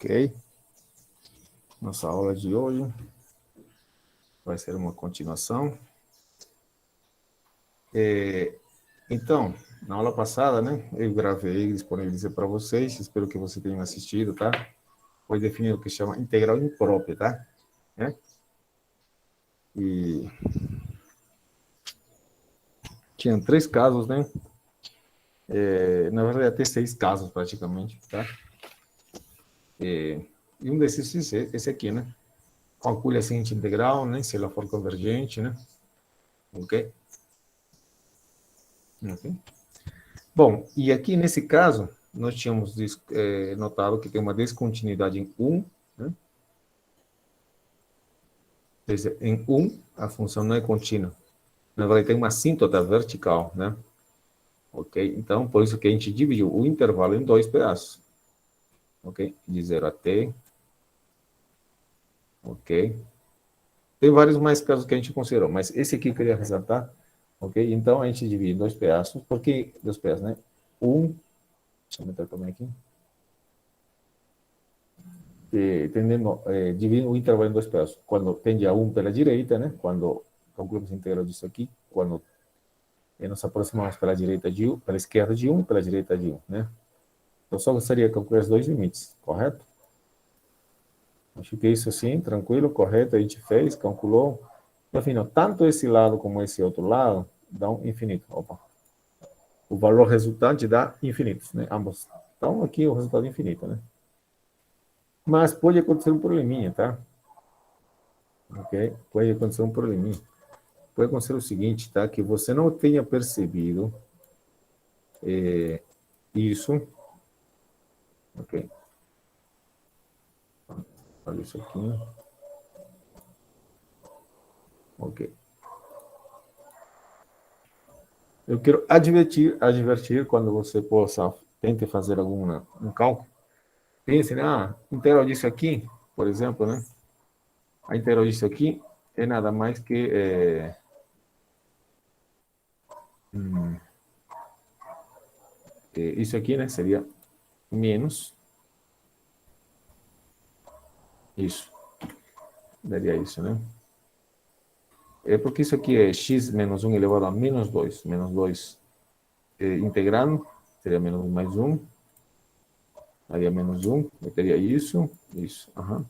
Ok. Nossa aula de hoje vai ser uma continuação. Então, na aula passada, né, eu gravei e disponibilizei para vocês, espero que vocês tenham assistido, tá? Foi definido o que chama integral imprópria, tá? E tinha 3 casos, né? Na verdade, até 6 casos praticamente, tá? E um desses esse aqui, né? Calcule a seguinte integral, né? Se ela for convergente, né? Ok? Ok. Bom, e aqui nesse caso, nós tínhamos notado que tem uma descontinuidade em 1, né? Quer dizer, em 1, a função não é contínua. Na verdade, tem uma assíntota vertical, né? Ok? Então, por isso que a gente dividiu o intervalo em 2 pedaços. Ok? De 0 a t. Ok? Tem vários mais casos que a gente considerou, mas esse aqui eu queria ressaltar. Ok? Então, a gente divide em 2 pedaços. Por que 2 pedaços, né? Deixa eu meter também aqui. Divide o intervalo em 2 pedaços. Quando tende a 1 pela direita, né? Quando calculamos a integral disso aqui, quando nos aproximamos pela direita de 1, pela esquerda de 1 e pela direita de 1, né? Eu só gostaria de calcular os 2 limites, correto? Acho que isso assim, tranquilo, correto, a gente fez, calculou. No afinal, tanto esse lado como esse outro lado dão infinito. Opa. O valor resultante dá infinito, né? Ambos. Então, aqui o resultado é infinito, né? Mas pode acontecer um probleminha, tá? Ok? Pode acontecer um probleminha. Pode acontecer o seguinte, tá? Que você não tenha percebido isso. Ok? Olha isso aqui. Ok. Eu quero advertir quando você possa, tente fazer um cálculo. Pense, né? Integral disso aqui, por exemplo, né? A integral disso aqui é nada mais que isso aqui, né? Seria menos isso. Daria isso, né? É porque isso aqui é x menos 1 elevado a menos 2. Menos 2 integrando, seria menos 1 mais 1. Daria menos 1, eu teria isso, isso. Uhum.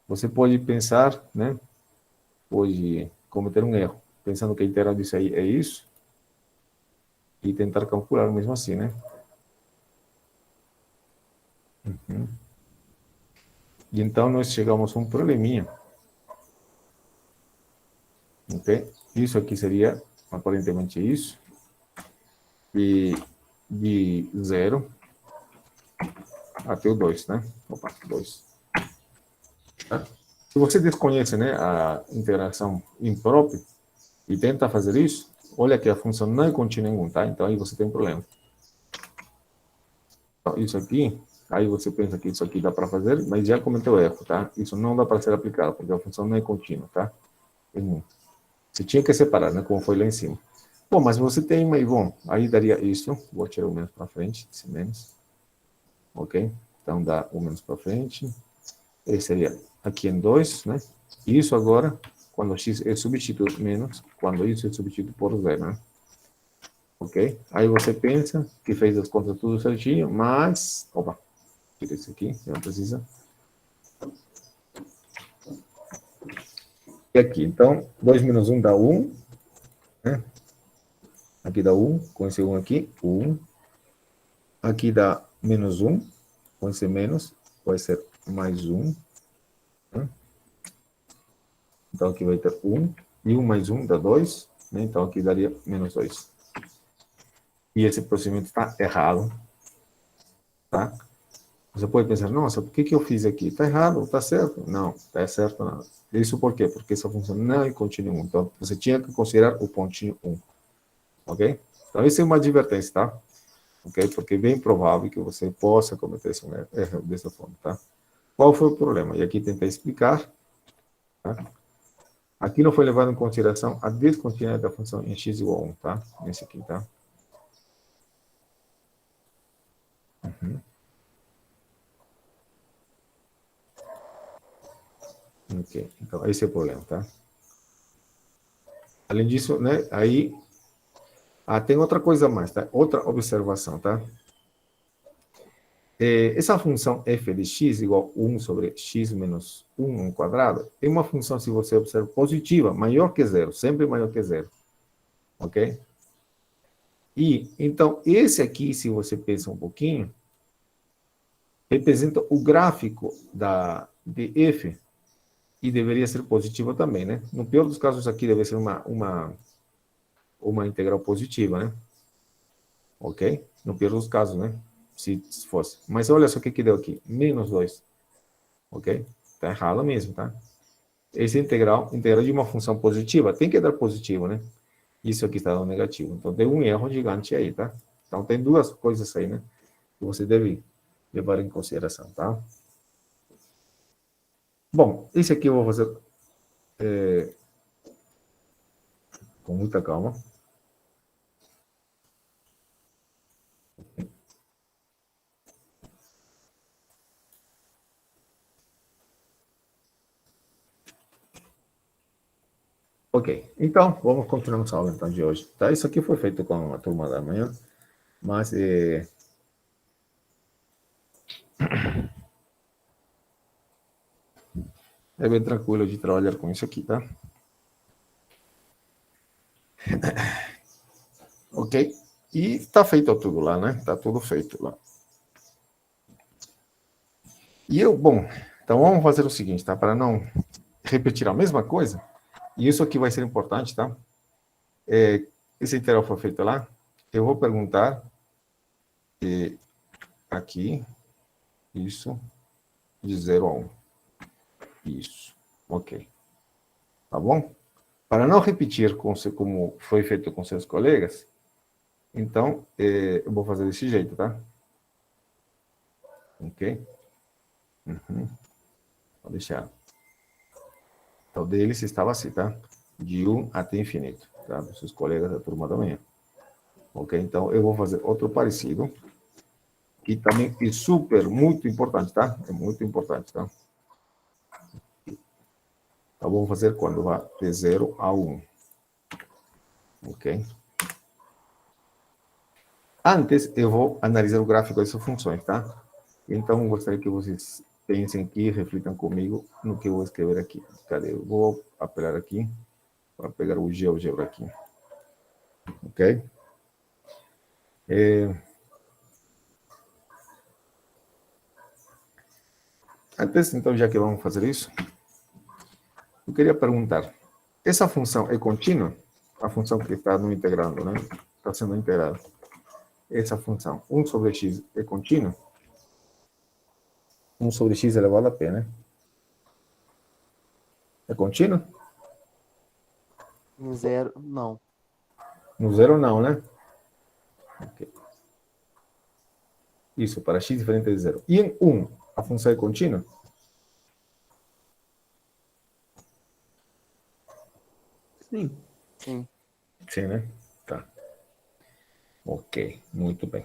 Você pode pensar, né? Pode cometer um erro, pensando que a integral disso aí é isso, e tentar calcular mesmo assim, né? Uhum. E então nós chegamos a um probleminha. Ok? Isso aqui seria aparentemente isso. E de 0 até o 2, né? Opa, 2. Tá? Se você desconhece, né, a interação imprópria e tenta fazer isso, olha que a função não é contínua em 1, tá? Então aí você tem um problema. Então, isso aqui, aí você pensa que isso aqui dá para fazer, mas já cometeu erro, tá? Isso não dá para ser aplicado, porque a função não é contínua, tá? Você tinha que separar, né, como foi lá em cima. Bom, mas você tem, mas bom, aí daria isso, vou tirar o menos para frente, esse menos, ok? Então dá o menos para frente, esse seria aqui em 2, né? Isso agora, quando x é substituído menos, quando isso é substituído por 0, né? Ok? Aí você pensa que fez as contas tudo certinho, mas... Opa, tira isso aqui, não precisa. E aqui, então, 2 menos 1 dá 1, né? Aqui dá 1, com esse 1 aqui, 1. Aqui dá menos 1, com esse menos, vai ser mais 1. Né? Então aqui vai ter 1. E 1 mais 1 dá 2. Né? Então aqui daria menos 2. E esse procedimento está errado. Tá? Você pode pensar, nossa, por que eu fiz aqui? Está errado, está certo? Não, está certo não. Isso por quê? Porque essa função não é contínua 1. Então você tinha que considerar o pontinho 1. Ok? Então isso é uma advertência, tá? Ok? Porque é bem provável que você possa cometer esse erro dessa forma, tá? Qual foi o problema? E aqui tentei explicar. Tá? Aqui não foi levado em consideração a descontinuidade da função em x igual a 1, tá? Nesse aqui, tá? Uhum. Ok, então esse é o problema, tá? Além disso, né, aí tem outra coisa a mais, tá? Outra observação, tá? Essa função f de x igual a 1 sobre x menos 1 ao quadrado é uma função, se você observa, positiva, maior que zero, sempre maior que zero, ok? E, então, esse aqui, se você pensa um pouquinho, representa o gráfico de f, e deveria ser positivo também, né? No pior dos casos, aqui deve ser uma integral positiva, né? Ok? No pior dos casos, né? Se fosse. Mas olha só o que deu aqui. Menos 2. Ok? Tá errado mesmo, tá? Esse integral de uma função positiva, tem que dar positivo, né? Isso aqui está dando negativo. Então, tem um erro gigante aí, tá? Então, tem duas coisas aí, né? Que você deve levar em consideração, tá? Bom, esse aqui eu vou fazer com muita calma. Ok, então vamos continuar nossa aula então, de hoje. Tá? Isso aqui foi feito com a turma da manhã, mas é bem tranquilo de trabalhar com isso aqui, tá? Ok? E tá feito tudo lá, né? Tá tudo feito lá. Bom, então vamos fazer o seguinte, tá? Para não repetir a mesma coisa, e isso aqui vai ser importante, tá? Esse integral foi feito lá, eu vou perguntar aqui, isso, de 0 a 1. Isso, ok. Tá bom? Para não repetir como foi feito com seus colegas, então eu vou fazer desse jeito, tá? Ok? Vou deixar. Então, deles estava assim, tá? De 1 até infinito, tá? Dos seus colegas da turma da manhã. Ok? Então, eu vou fazer outro parecido, que também é super, muito importante, tá? É muito importante, tá? Então, vamos fazer quando vai de 0 a 1. Ok? Antes, eu vou analisar o gráfico dessas funções, tá? Então, gostaria que vocês pensem aqui, reflitam comigo no que eu vou escrever aqui. Cadê? Eu vou apelar aqui para pegar o GeoGebra aqui. Ok? Antes, então, já que vamos fazer isso, eu queria perguntar, essa função é contínua? A função que está no integrando, né? Está sendo integrada. Essa função, 1 sobre x, é contínua? 1 sobre x elevado a p, né? É contínua? Em zero, não. No zero, não, né? Okay. Isso, para x diferente de zero. E em 1, a função é contínua? Sim. Sim. Sim, né? Tá. Ok, muito bem.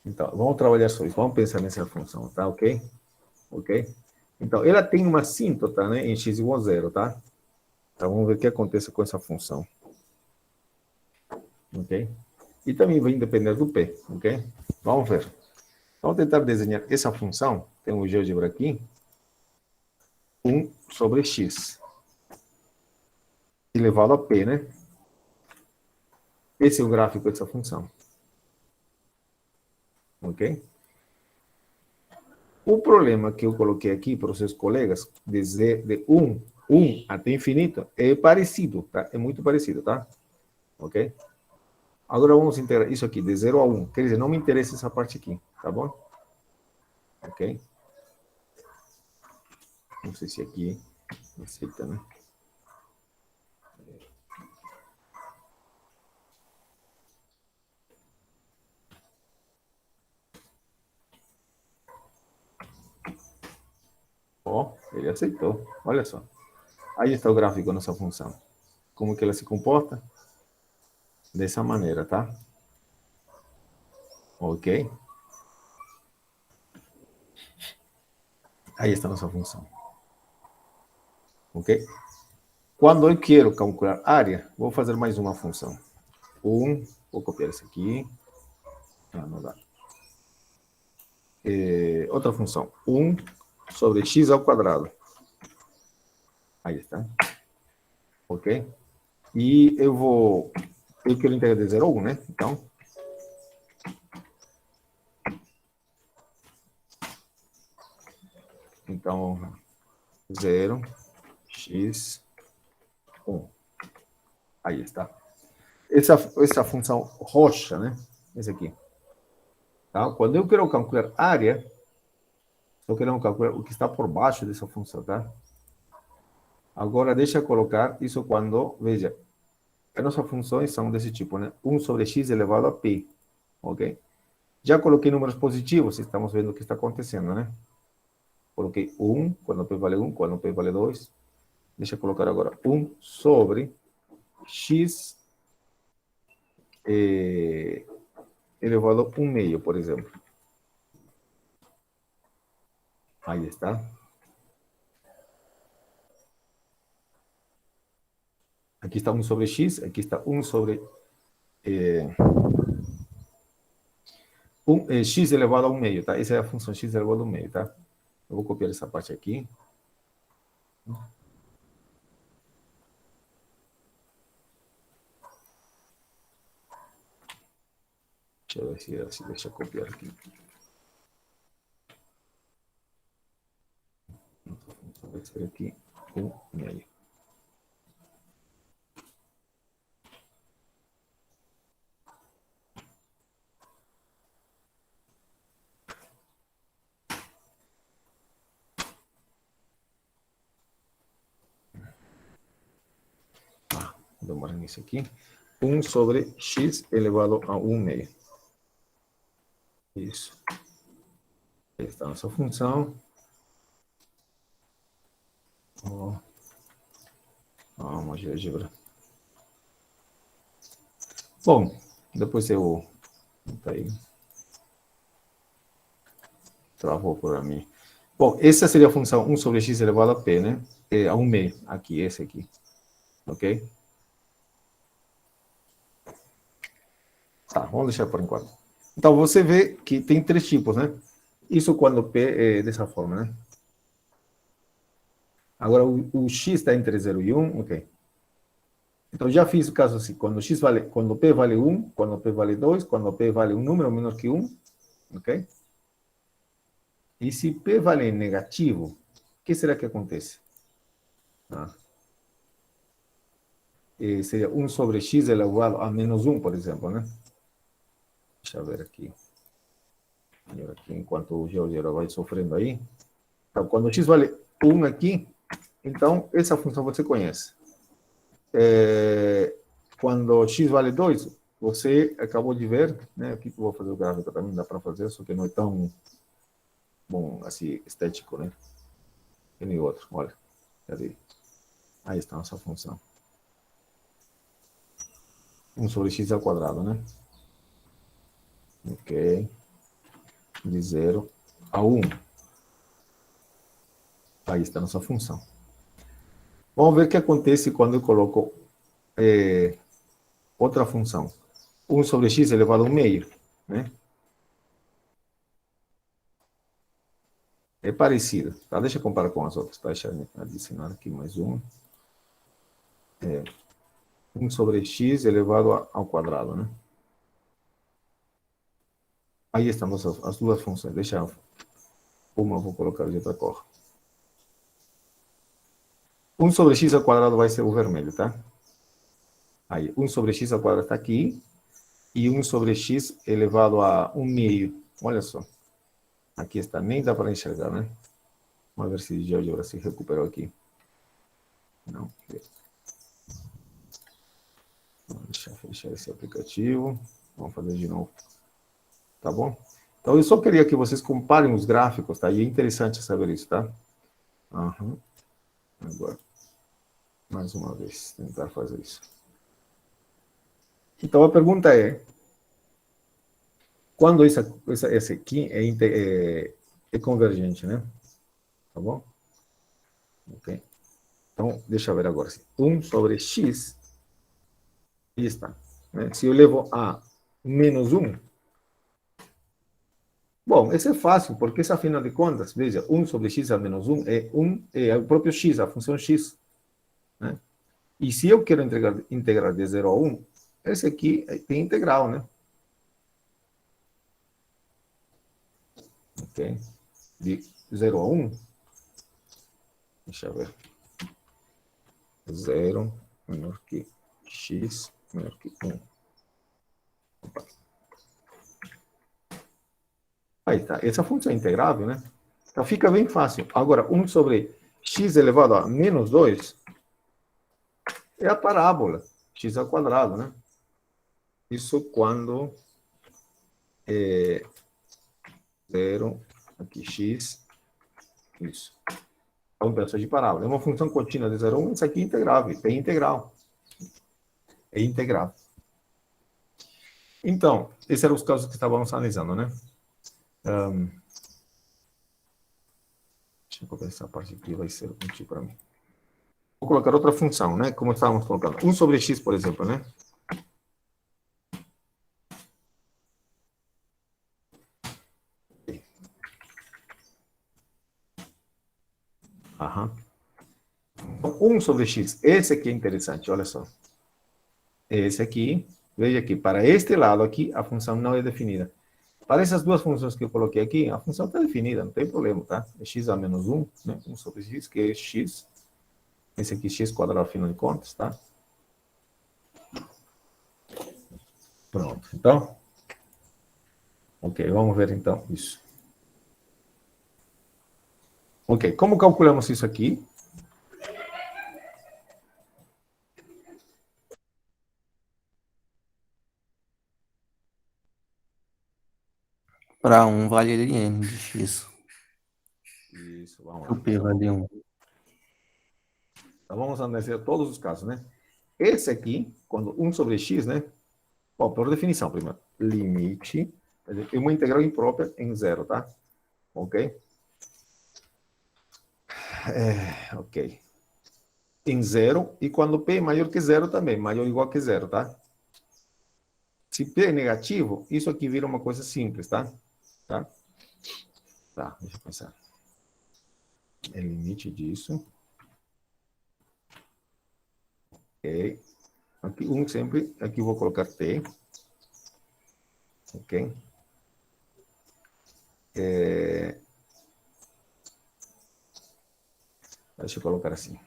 Então, vamos trabalhar sobre isso. Vamos pensar nessa função, tá? Ok? Ok? Então, ela tem uma assíntota, né? Em x igual a zero, tá? Então, vamos ver o que acontece com essa função. Ok? E também vai depender do p, ok? Vamos ver. Vamos tentar desenhar essa função. Tem um GeoGebra aqui. 1 sobre x. Elevado a p, né? Esse é o gráfico dessa função. Ok? O problema que eu coloquei aqui para os seus colegas, de 1 até infinito, é parecido, tá? É muito parecido, tá? Ok? Agora vamos integrar isso aqui, de 0 a 1. Quer dizer, não me interessa essa parte aqui, tá bom? Ok? Não sei se aqui aceita, né? Ó, ele aceitou. Olha só. Aí está o gráfico da nossa função. Como que ela se comporta? Dessa maneira, tá? Ok? Aí está a nossa função. ok? Quando eu quero calcular área, vou fazer mais uma função. Vou copiar isso aqui. Não dá. Outra função. 1 sobre x ao quadrado. Aí está. Ok? E eu quero integrar de 0 a 1, né? Então 0, x, 1. Aí está. Essa função roxa, né? Esse aqui. Tá? Quando eu quero calcular área, estou querendo calcular o que está por baixo dessa função, tá? Agora, deixa eu colocar isso quando, veja, as nossas funções são desse tipo, né? 1 sobre x elevado a p, ok? Já coloquei números positivos, estamos vendo o que está acontecendo, né? Coloquei 1, quando p vale 1, quando p vale 2. Deixa eu colocar agora 1 sobre x elevado a 1 meio, por exemplo. Aí está. Aqui está 1 sobre x, aqui está 1 sobre x elevado a 1 meio, tá? Essa é a função x elevado a 1 meio, tá? Eu vou copiar essa parte aqui. Deixa eu ver se deixa eu copiar aqui. Vai ser aqui 1 meio. Vou demorar nisso aqui. 1 sobre x elevado a 1 meio. Isso. Aí está a nossa função. Uma GeoGebra. Bom, depois eu... Tá aí. Travou para mim. Bom, essa seria a função 1 sobre x elevado a p, né? A 1 meio. Aqui, esse aqui. Ok? Tá, vamos deixar por enquanto. Então, você vê que tem 3 tipos, né? Isso quando p é dessa forma, né? Agora, o x está entre 0 e 1, ok. Então, já fiz o caso assim, quando p vale 1, quando p vale 2, quando p vale um número menor que 1, ok? E se p vale negativo, o que será que acontece? Seria 1 sobre x elevado a menos 1, por exemplo, né? Deixa eu ver aqui. Enquanto o GeoGebra vai sofrendo aí. Então, quando x vale 1 aqui, então essa função você conhece. Quando x vale 2, você acabou de ver, né? Aqui que eu vou fazer o gráfico também, dá para fazer, só que não é tão bom, assim, estético, né? Que nem outro, olha. Cadê? Aí está a nossa função. 1 sobre x ao quadrado, né? Ok. De 0 a 1. Aí está a nossa função. Vamos ver o que acontece quando eu coloco outra função. 1 sobre x elevado a 1 meio, né? É parecido, tá? Deixa eu comparar com as outras, tá? Deixa eu adicionar aqui mais uma. 1 sobre x elevado ao quadrado, né? Aí estão as duas funções. Deixa eu... Uma eu vou colocar de outra cor. 1 sobre x ao quadrado vai ser o vermelho, tá? Aí, 1 sobre x ao quadrado está aqui. E 1 sobre x elevado a 1 meio. Olha só. Aqui está. Nem dá para enxergar, né? Vamos ver se o GeoGebra se recuperou aqui. Não. Deixa eu fechar esse aplicativo. Vamos fazer de novo. Tá bom? Então, eu só queria que vocês comparem os gráficos, tá? E é interessante saber isso, tá? Agora, mais uma vez, tentar fazer isso. Então, a pergunta é, quando esse aqui é convergente, né? Tá bom? Ok. Então, deixa eu ver agora. 1 sobre x, aí está. Né? Se eu levo a menos 1, bom, esse é fácil, porque esse, afinal de contas, veja, 1 sobre x a menos 1 é o próprio x, a função x. Né? E se eu quero integrar de 0 a 1, esse aqui tem integral, né? Ok? De 0 a 1, deixa eu ver. 0 menor que x menor que 1. Opa. Aí tá, essa função é integrável, né? Então fica bem fácil. Agora, 1 sobre x elevado a menos 2 é a parábola, x ao quadrado, né? Isso quando é 0, aqui x, isso. É um pedaço de parábola. É uma função contínua de 0 a 1, isso aqui é integrável, é integral. É integrável. Então, esses eram os casos que estávamos analisando, né? Deixa eu ver essa parte aqui, vai ser útil para mim. Vou colocar outra função, né? Como estávamos colocando. 1 sobre x, por exemplo, né? Aham. Então, 1 sobre x. Esse aqui é interessante, olha só. Esse aqui, veja que para este lado aqui, a função não é definida. Para essas duas funções que eu coloquei aqui, a função está definida, não tem problema, tá? É x a menos 1, né? 1 sobre x, que é x. Esse aqui, x quadrado, afinal de contas, tá? Pronto. Então, ok, vamos ver então isso. Ok, como calculamos isso aqui? Para 1 vale ln de x. Isso, vamos O lá. p vale 1. Então, vamos analisar todos os casos, né? Esse aqui, quando 1 sobre x, né? Bom, por definição, primeiro, limite, é uma integral imprópria em zero, tá? Ok? Ok. Em zero, e quando p é maior que zero também, maior ou igual que zero, tá? Se p é negativo, isso aqui vira uma coisa simples, tá? Tá? Tá, deixa eu pensar. É limite disso. Ok. Aqui, sempre, aqui vou colocar t. Ok? Deixa eu colocar assim.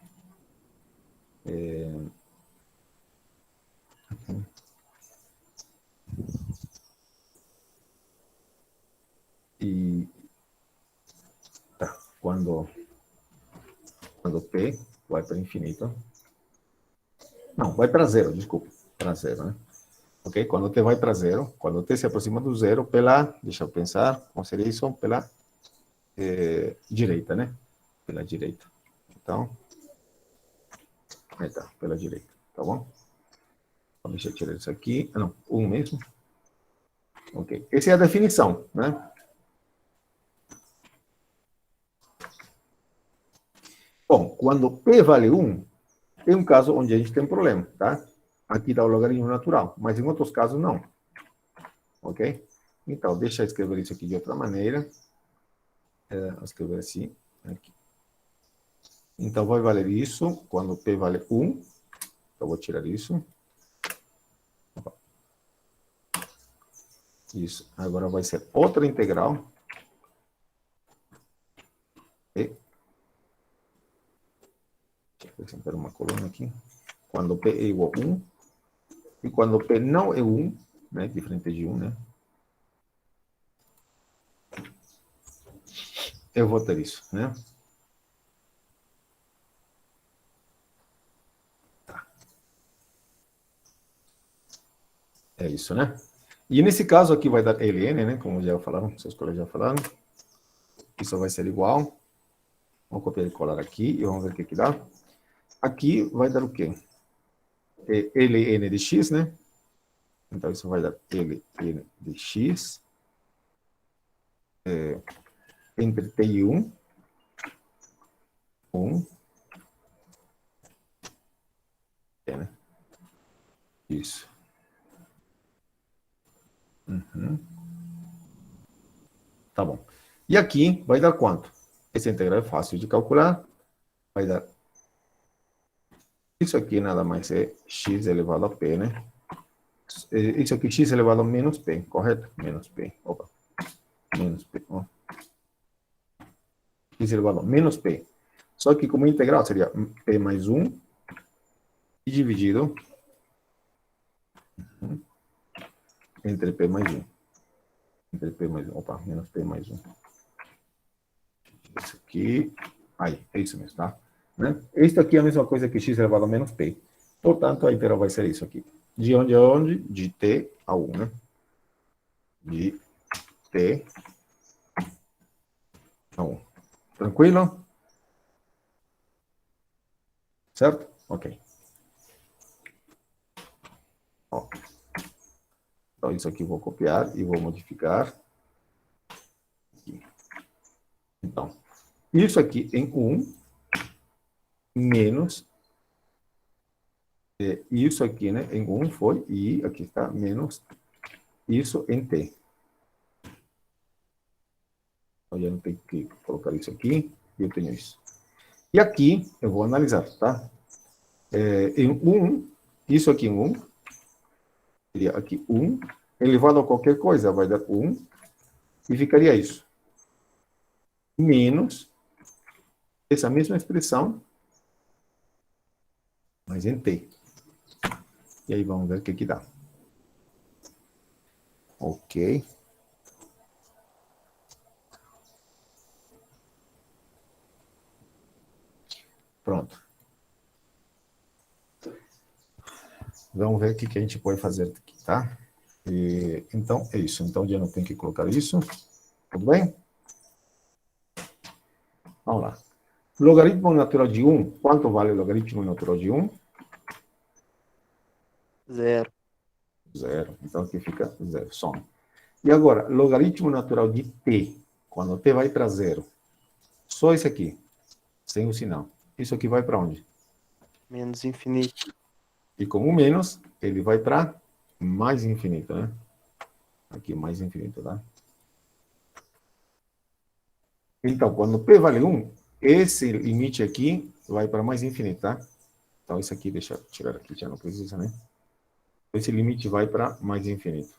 E tá, quando p vai para infinito. Não, vai para zero, desculpa. Para zero, né? Ok? Quando t vai para zero, quando t se aproxima do zero, deixa eu pensar, como seria isso? Pela direita, né? Pela direita. Então, aí tá, pela direita, tá bom? Então, deixa eu tirar isso aqui. Ah, não, 1 mesmo. Ok. Essa é a definição, né? Bom, quando p vale 1, é um caso onde a gente tem um problema, tá? Aqui dá o logaritmo natural, mas em outros casos não. Ok? Então, deixa eu escrever isso aqui de outra maneira. Vou escrever assim, aqui. Então, vai valer isso quando p vale 1. Então, vou tirar isso. Isso. Agora vai ser outra integral. E, deixa eu acrescentar uma coluna aqui. Quando p é igual a 1. E quando p não é 1, né, diferente de 1, né, eu vou ter isso, né? Tá. É isso, né? E nesse caso aqui vai dar ln, né? Como já falaram, seus colegas já falaram. Isso vai ser igual. Vamos copiar e colar aqui e vamos ver o que dá. Aqui vai dar o quê? Ln de x, né? Então isso vai dar ln de x entre t e 1. 1. É, né? Isso. Uhum. Tá bom. E aqui vai dar quanto? Essa integral é fácil de calcular. Vai dar... Isso aqui nada mais é x elevado a p, né? Isso aqui, x elevado a menos p, correto? Menos p. Opa. Menos p. Ó. X elevado a menos p. Só que como integral seria p mais 1 e dividido entre p mais 1. Entre p mais 1. Opa, menos p mais 1. Isso aqui. Aí, é isso mesmo, tá? Né? Isso aqui é a mesma coisa que x elevado a menos p. Portanto, a integral vai ser isso aqui. De onde a onde? De t a 1, né? De t a 1. Tranquilo? Certo? Ok. Ó. Então, isso aqui eu vou copiar e vou modificar. Aqui. Então, isso aqui em 1 menos isso aqui, né? Em 1 foi e aqui está menos isso em t. Então, eu não tenho que colocar isso aqui e eu tenho isso. E aqui eu vou analisar, tá? Em 1, isso aqui em 1, seria aqui 1, elevado a qualquer coisa, vai dar 1, e ficaria isso. Menos essa mesma expressão, mas em t. E aí vamos ver o que que dá. Ok. Pronto. Vamos ver o que que a gente pode fazer aqui, tá? Então, é isso. Então, já não tem que colocar isso. Tudo bem? Vamos lá. Logaritmo natural de 1. Quanto vale o logaritmo natural de 1? 0. 0. Então, aqui fica 0. Soma. E agora, logaritmo natural de t. Quando t vai para 0. Só esse aqui. Sem o sinal. Isso aqui vai para onde? Menos infinito. E como menos, ele vai para mais infinito, né? Aqui, mais infinito, tá? Então, quando p vale 1, esse limite aqui vai para mais infinito, tá? Então, isso aqui, deixa eu tirar aqui, já não precisa, né? Esse limite vai para mais infinito.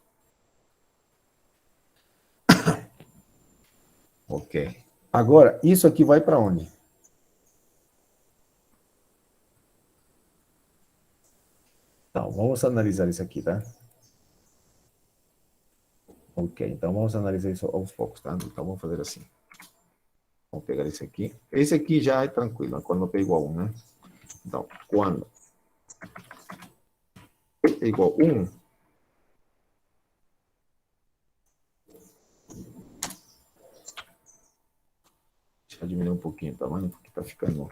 Ok. Agora, isso aqui vai para onde? Então, vamos analisar isso aqui, tá? Ok, então vamos analisar isso aos poucos, tá? Então, vamos fazer assim. Vamos pegar esse aqui. Esse aqui já é tranquilo, quando eu pego a 1, né? Então, quando é igual a 1, deixa eu diminuir um pouquinho o tamanho, porque está ficando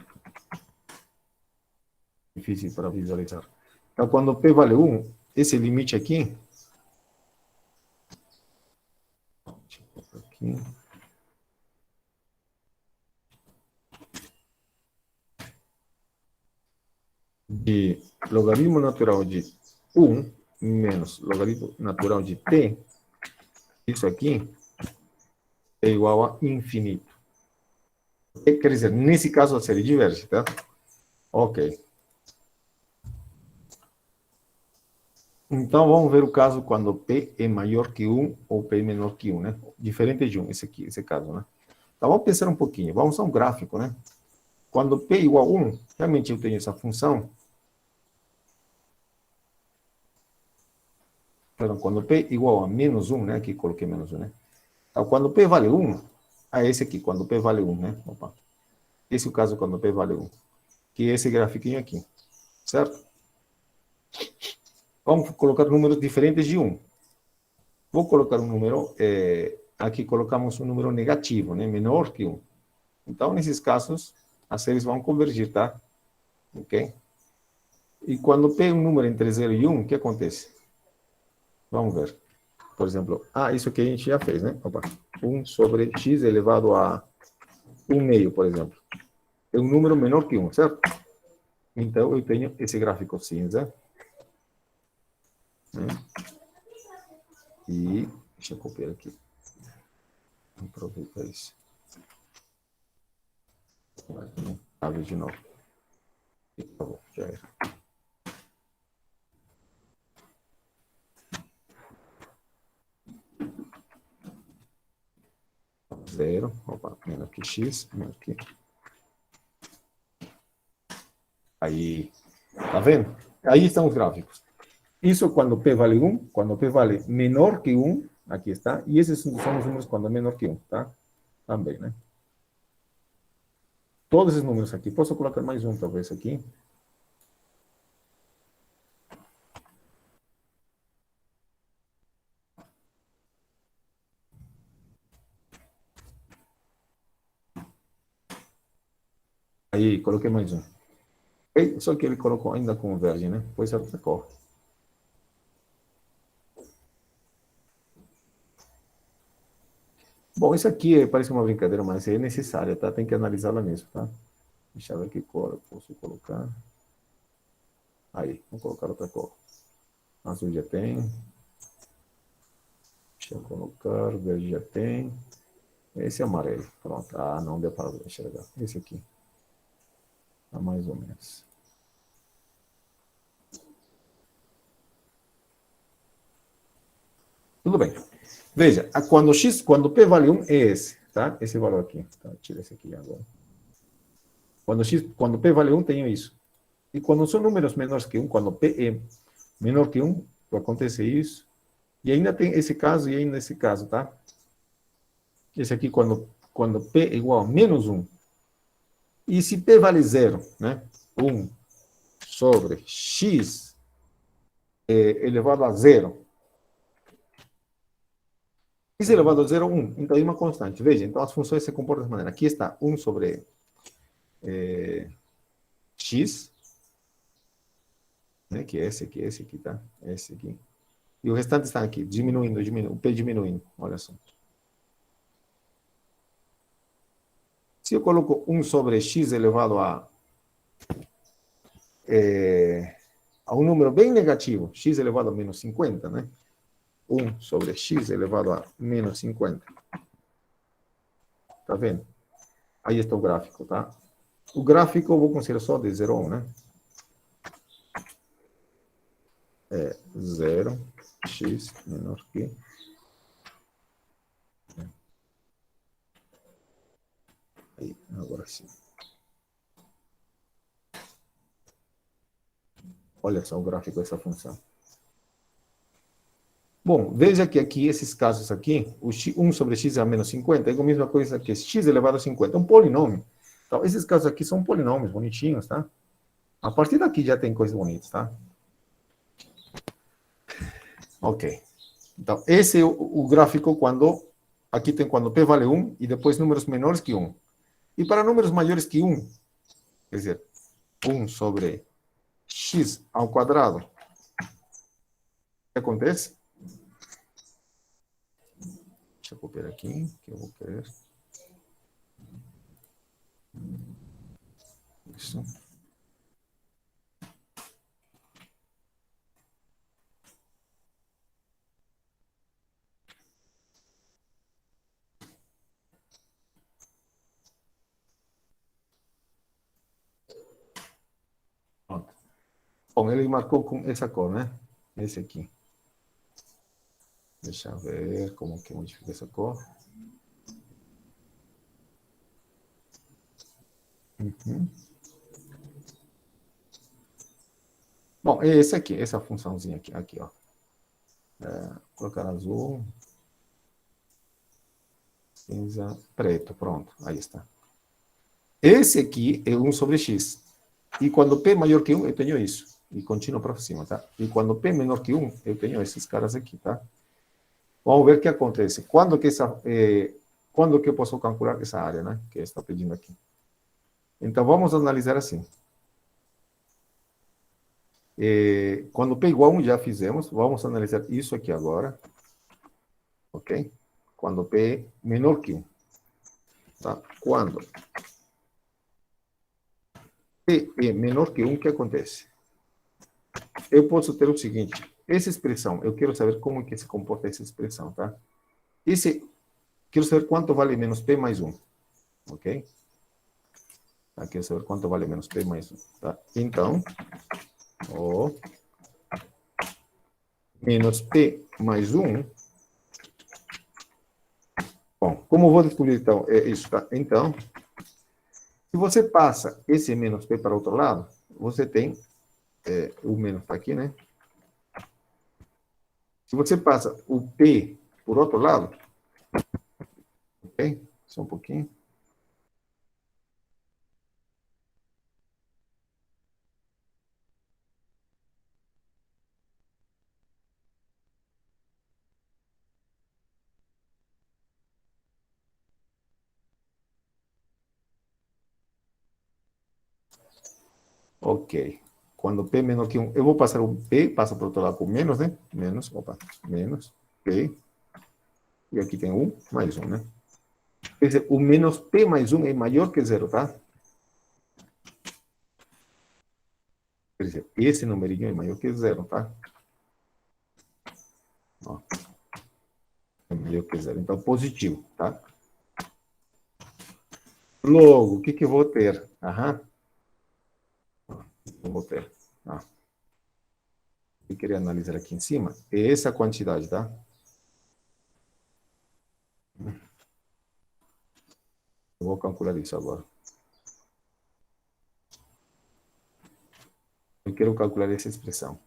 difícil para visualizar. Então, quando P vale 1, esse limite aqui, deixa eu colocar aqui, de logaritmo natural de 1 menos logaritmo natural de t, isso aqui é igual a infinito. Quer dizer, nesse caso a série diverge, tá? Ok. Então, vamos ver o caso quando P é maior que 1 ou P é menor que 1, né? Diferente de 1, esse caso, né? Então, vamos pensar um pouquinho. Vamos a um gráfico, né? Quando P é igual a 1, realmente eu tenho essa função. Perdão, quando P é igual a menos 1, né? Aqui coloquei menos 1, né? Então, quando P vale 1, esse aqui, quando P vale 1, né? Opa. Esse é o caso quando P vale 1. Que é esse grafiquinho aqui, certo? Vamos colocar números diferentes de 1. Vou colocar um número, aqui colocamos um número negativo, né? Menor que 1. Então, nesses casos, as séries vão convergir, tá? Ok? E quando P é um número entre 0 e 1, o que acontece? Vamos ver. Por exemplo, isso aqui a gente já fez, né? Opa. 1 sobre x elevado a 1 meio, por exemplo. É um número menor que 1, certo? Então, eu tenho esse gráfico cinza. Né? E, deixa eu copiar aqui. Aproveita isso. Abre de novo. Tá bom, já era. Zero. Opa, menos aqui x, menos aqui. Aí, tá vendo? Aí estão os gráficos. Isso quando P vale 1, quando P vale menor que 1, aqui está, e esses são os números quando é menor que 1, tá? Também, né? Todos esses números aqui. Posso colocar mais um, talvez, aqui? Aí, coloquei mais um. Só que ele colocou ainda com verde, né? Pois é outra cor. Bom, isso aqui parece uma brincadeira, mas é necessária, tá? Tem que analisá-la mesmo, tá? Deixa eu ver que cor eu posso colocar. Aí, vou colocar outra cor. Azul já tem. Deixa eu colocar, verde já tem. Esse é amarelo. Pronto. Ah, não deu para enxergar. Esse aqui. Tá mais ou menos. Tudo bem. Veja, quando P vale 1 é esse, tá? Esse valor aqui. Tá, tira esse aqui agora. Quando P vale 1, tenho isso. E quando são números menores que 1, quando P é menor que 1, acontece isso. E ainda tem esse caso e ainda esse caso, tá? Esse aqui, quando P é igual a menos 1. E se P vale 0, né? 1 sobre x elevado a 0. X elevado a 0, 1. Então, é uma constante. Veja, então as funções se comportam dessa maneira. Aqui está 1 sobre x, né? Que é esse aqui, tá? Esse aqui. E o restante está aqui, diminuindo, o P diminuindo. Olha só. Se eu coloco 1 sobre x elevado a um número bem negativo, x elevado a menos 50, né? 1 sobre x elevado a menos 50. Tá vendo? Aí está o gráfico, tá? O gráfico eu vou considerar só de 0 a 1, né? 0, x menor que... Aí, agora sim. Olha só o gráfico dessa função. Bom, veja que aqui, esses casos aqui, o 1 sobre x a menos 50 é a mesma coisa que x elevado a 50. É um polinômio. Então, esses casos aqui são polinômios bonitinhos, tá? A partir daqui já tem coisas bonitas, tá? Ok. Então, esse é o gráfico quando... Aqui tem quando P vale 1 e depois números menores que 1. E para números maiores que 1, quer dizer, 1 sobre x ao quadrado, o que acontece? Deixa eu copiar aqui, que eu vou querer. Isso. Pronto. Bom, ele marcou com essa cor, né? Esse aqui. Deixa eu ver como que modifica essa cor. Uhum. Bom, é esse aqui, essa funçãozinha aqui, ó. Colocar azul, cinza, preto, pronto, aí está. Esse aqui é 1 sobre x. E quando P é maior que 1, eu tenho isso. E continuo para cima, tá? E quando P é menor que 1, eu tenho esses caras aqui, tá? Vamos ver o que acontece. Quando que eu posso calcular essa área, né? Que está pedindo aqui. Então, vamos analisar assim. Quando P igual a 1, já fizemos. Vamos analisar isso aqui agora. Ok? Quando P é menor que 1. Tá? Quando P é menor que 1, o que acontece? Eu posso ter o seguinte, essa expressão, eu quero saber como que se comporta essa expressão, tá? Quero saber quanto vale menos P mais 1, ok? Tá? Quero saber quanto vale menos P mais 1, tá? Então, ó, menos P mais 1. Bom, como eu vou descobrir, então, é isso, tá? Então, se você passa esse menos P para o outro lado, você tem, o menos está aqui, né? Se você passa o P por outro lado, ok? Só um pouquinho. Ok. Quando P é menor que 1, eu vou passar o P, passa para o outro lado com menos, né? Menos, opa, menos P. E aqui tem 1 mais 1, né? Quer dizer, o menos P mais 1 é maior que 0, tá? Quer dizer, esse numerinho é maior que 0, tá? Ó, é maior que 0. Então, positivo, tá? Logo, o que que eu vou ter? Aham. Eu vou ter. Ah, eu queria analisar aqui em cima. É essa quantidade, tá? Eu vou calcular isso agora. Eu quero calcular essa expressão.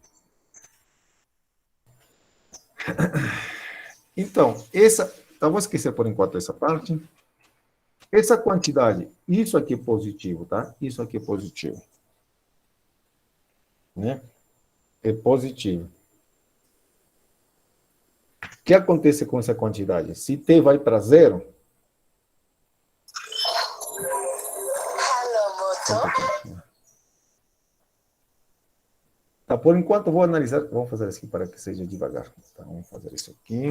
Então, tá, vou esquecer por enquanto essa parte. Essa quantidade, isso aqui é positivo, tá? Isso aqui é positivo. Né? É positivo. O que acontece com essa quantidade? Se t vai para zero, tá, por enquanto, eu vou analisar. Vamos fazer assim para que seja devagar. Tá, vamos fazer isso aqui.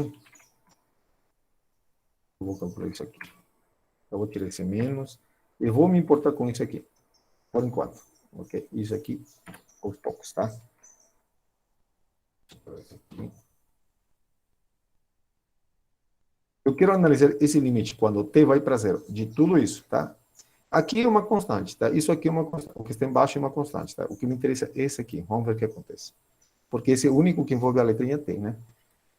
Eu vou calcular isso aqui. Eu vou tirar esse menos. Eu vou me importar com isso aqui. Por enquanto. Ok? Isso aqui, aos poucos, tá? Eu quero analisar esse limite quando t vai para zero. De tudo isso, tá? Aqui é uma constante, tá? Isso aqui é uma constante. O que está embaixo é uma constante, tá? O que me interessa é esse aqui. Vamos ver o que acontece. Porque esse é o único que envolve a letrinha t, né?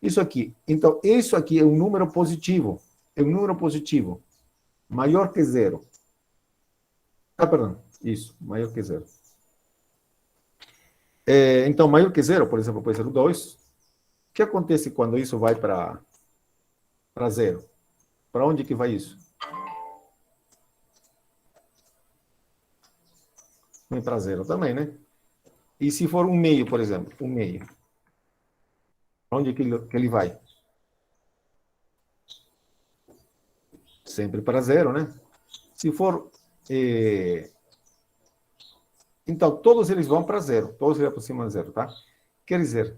Isso aqui. Então, isso aqui é um número positivo. É um número positivo. Maior que zero. Ah, perdão. Isso, maior que zero. Então, maior que zero, por exemplo, pode ser o 2. O que acontece quando isso vai para zero? Para onde que vai isso? Vai para zero também, né? E se for um meio, por exemplo, um meio, onde que ele vai? Sempre para zero, né? Se for... Então, todos eles vão para zero. Todos se aproximam de zero, tá? Quer dizer,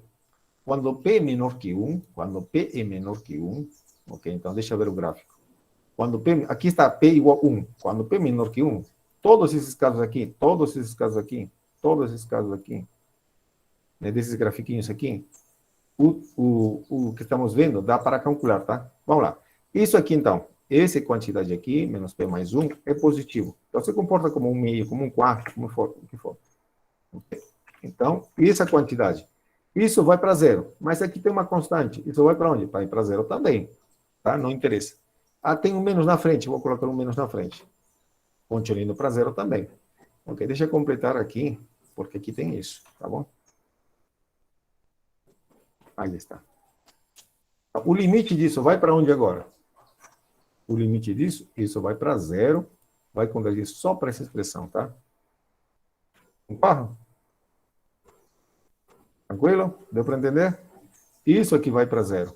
quando P é menor que 1, quando P é menor que 1, ok? Então, deixa eu ver o gráfico. Quando P, aqui está P igual a 1. Quando P é menor que 1, todos esses casos aqui, todos esses casos aqui, todos esses casos aqui, né, desses grafiquinhos aqui, o que estamos vendo dá para calcular, tá? Vamos lá. Isso aqui, então, essa quantidade aqui, menos P mais 1, é positivo. Então, se comporta como um meio, como um quarto, como for, o que for. Okay? Então, essa quantidade. Isso vai para zero. Mas aqui tem uma constante. Isso vai para onde? Vai para zero também. Tá? Não interessa. Ah, tem um menos na frente. Vou colocar um menos na frente. Continua indo para zero também. Ok, deixa eu completar aqui, porque aqui tem isso. Tá bom? Aí está. O limite disso vai para onde agora? O limite disso, isso vai para zero, vai convergir só para essa expressão, tá? Concordo? Tranquilo? Deu para entender? Isso aqui vai para zero,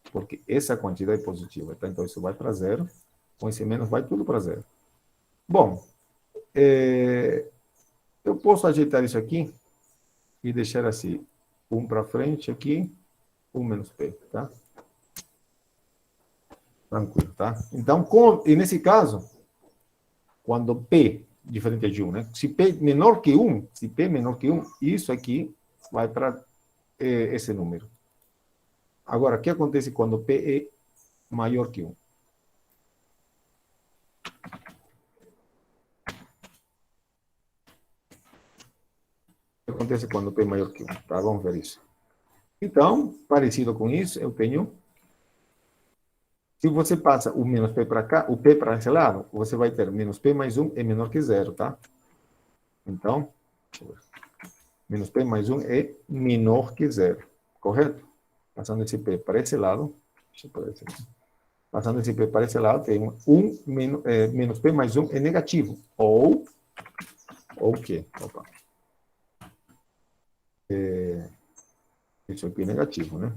porque essa quantidade é positiva, tá? Então, isso vai para zero, com esse menos vai tudo para zero. Bom, eu posso ajeitar isso aqui e deixar assim, um para frente aqui, um menos P, tá? Tranquilo, tá? Então, e nesse caso, quando P diferente de 1, né? Se P menor que 1, se P menor que 1, isso aqui vai para esse número. Agora, o que acontece quando P é maior que 1? O que acontece quando P é maior que 1? Tá? Vamos ver isso. Então, parecido com isso, eu tenho... Se você passa o menos P para cá, o P para esse lado, você vai ter menos P mais 1 é menor que 0, tá? Então, menos P mais 1 é menor que 0, correto? Passando esse P para esse lado, deixa eu pôr esse aqui. Passando esse P para esse lado, tem menos P mais 1 é negativo. Ou o quê? Opa. Isso aqui é negativo, né?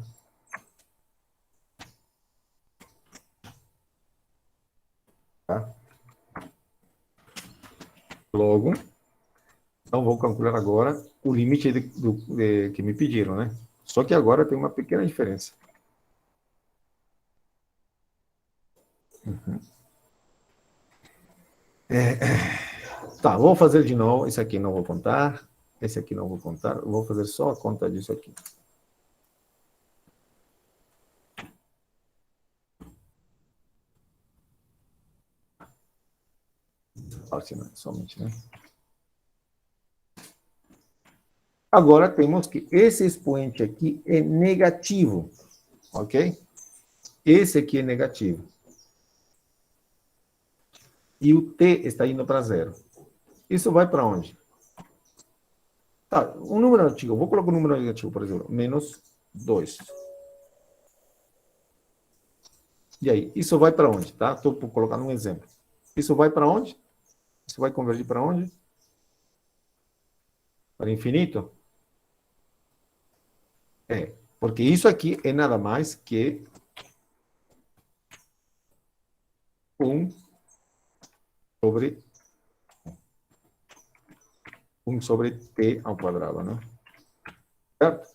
Tá? Logo, então vou calcular agora o limite que me pediram, né? Só que agora tem uma pequena diferença. Uhum. Tá, vou fazer de novo. Esse aqui não vou contar. Esse aqui não vou contar. Eu vou fazer só a conta disso aqui. Somente, né? Agora temos que esse expoente aqui é negativo, ok? Esse aqui é negativo. E o t está indo para 0. Isso vai para onde? Tá, um número negativo. Eu vou colocar um número negativo, por exemplo, menos 2. E aí, isso vai para onde? Tá? Estou colocando um exemplo. Isso vai para onde? Isso vai convergir para onde? Para infinito? É, porque isso aqui é nada mais que 1 sobre 1 sobre t ao quadrado, né? Certo?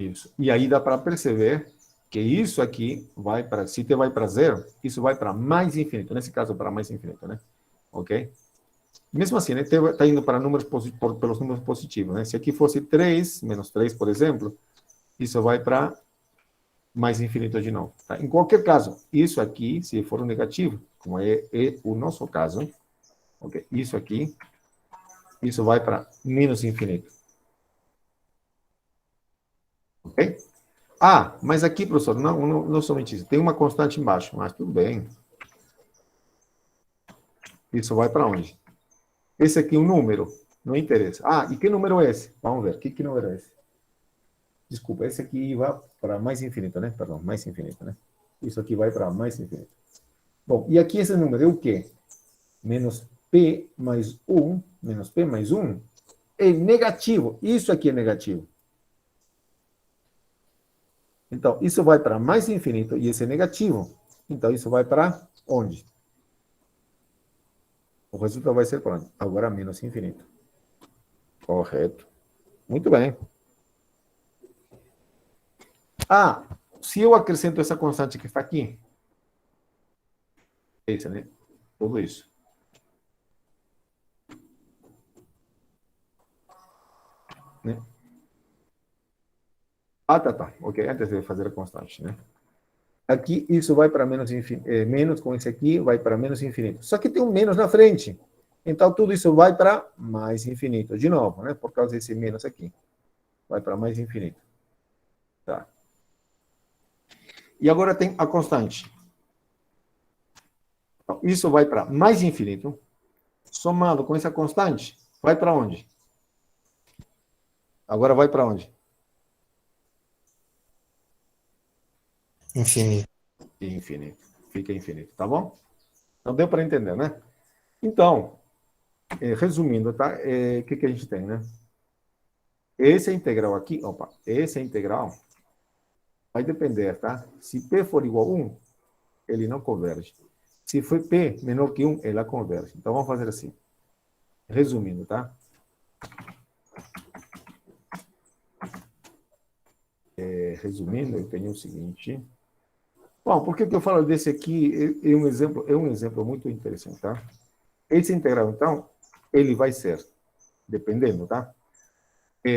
Isso. E aí dá para perceber que isso aqui vai para, se t vai para 0, isso vai para mais infinito. Nesse caso, para mais infinito, né? Ok? Mesmo assim, né, está indo para números pelos números positivos, né? Se aqui fosse 3, menos 3, por exemplo, isso vai para mais infinito de novo. Tá? Em qualquer caso, isso aqui, se for um negativo, como é o nosso caso, okay? Isso aqui, isso vai para menos infinito. Ok? Ah, mas aqui, professor, não somente isso. Tem uma constante embaixo, mas tudo bem. Isso vai para onde? Esse aqui é um número, não interessa. Ah, e que número é esse? Vamos ver, que número é esse? Desculpa, esse aqui vai para mais infinito, né? Perdão, mais infinito, né? Isso aqui vai para mais infinito. Bom, e aqui esse número é o quê? Menos P mais 1, menos P mais 1, é negativo. Isso aqui é negativo. Então, isso vai para mais infinito e esse é negativo. Então, isso vai para onde? O resultado vai ser para onde? Agora menos infinito. Correto. Muito bem. Ah, se eu acrescento essa constante que está aqui, esse, né? Tudo isso. Né? Ah, tá. Ok, antes de fazer a constante, né? Aqui, isso vai para menos infinito. Menos com esse aqui, vai para menos infinito. Só que tem um menos na frente. Então, tudo isso vai para mais infinito. De novo, né? Por causa desse menos aqui. Vai para mais infinito. Tá. E agora tem a constante. Então, isso vai para mais infinito. Somado com essa constante, vai para onde? Agora vai para onde? Infinito. Infinito. Fica infinito, tá bom? Então deu para entender, né? Então, resumindo, tá? O que a gente tem, né? Esse integral aqui, esse integral vai depender, tá? Se P for igual a 1, ele não converge. Se for P menor que 1, ela converge. Então vamos fazer assim. Resumindo, tá? Resumindo, eu tenho o seguinte. Bom, por que eu falo desse aqui? É um exemplo muito interessante, tá? esse integral, então, ele vai ser, dependendo, tá?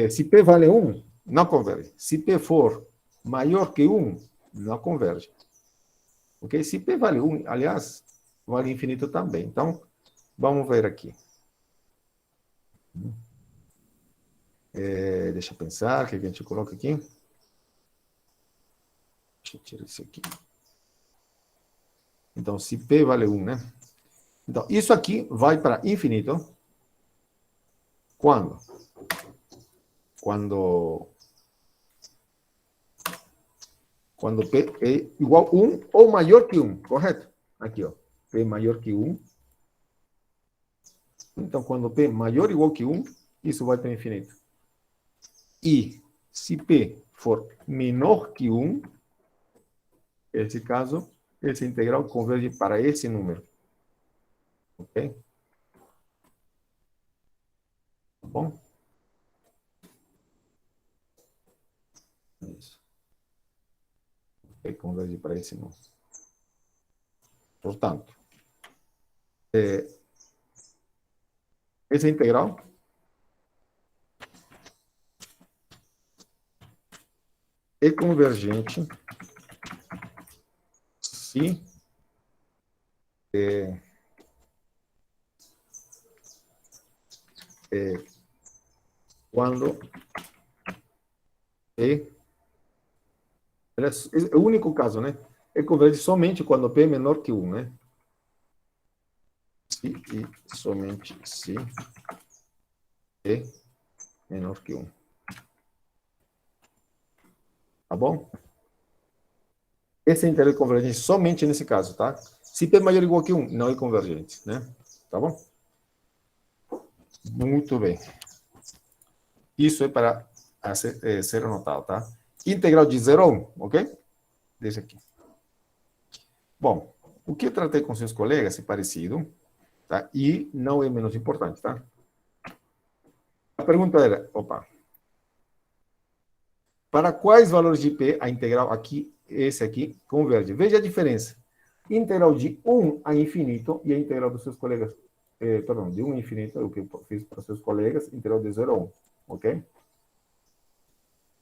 Se P vale 1, não converge. Se P for maior que 1, não converge. Ok? Se P vale 1, aliás, vale infinito também. Então, vamos ver aqui. Deixa eu pensar, o que a gente coloca aqui? Deixa eu tirar isso aqui. Então, se P vale 1, né? Então, isso aqui vai para infinito. Quando? Quando P é igual a 1 ou maior que 1, correto? Aqui, ó. P maior que 1. Então, quando P maior ou igual que 1, isso vai para infinito. E se P for menor que 1, nesse caso, esse integral converge para esse número. Ok? Tá bom? Isso. P converge para esse número. Portanto, esse integral é convergente se quando é o único caso, né? É converge somente quando P é menor que 1, né? Se e somente se P menor que 1. Tá bom? Esse é integral é convergente somente nesse caso, tá? Se P é maior ou igual que 1, não é convergente, né? Tá bom? Muito bem. Isso é para ser anotado, tá? Integral de 0 a 1, ok? Deixa aqui. Bom, o que eu tratei com seus colegas é parecido, tá? E não é menos importante, tá? A pergunta era, para quais valores de P a integral aqui, esse aqui, converge? Veja a diferença. Integral de 1 a infinito e a integral dos seus colegas, de 1 a infinito, o que eu fiz para seus colegas, integral de 0 a 1, ok?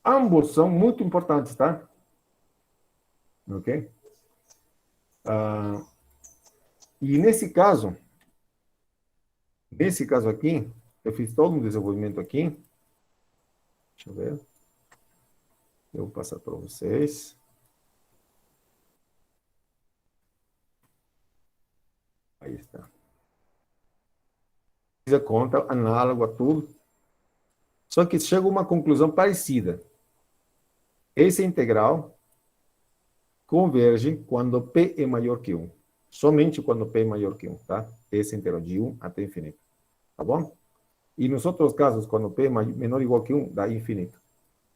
Ambos são muito importantes, tá? Ok? E nesse caso aqui, eu fiz todo um desenvolvimento aqui. Deixa eu ver. Eu vou passar para vocês. Aí está. Fiz a conta, análogo a tudo. Só que chega a uma conclusão parecida. Esse integral converge quando P é maior que 1. Somente quando P é maior que 1, tá? Esse integral de 1 até infinito. Tá bom? E nos outros casos, quando P é menor ou igual que 1, dá infinito.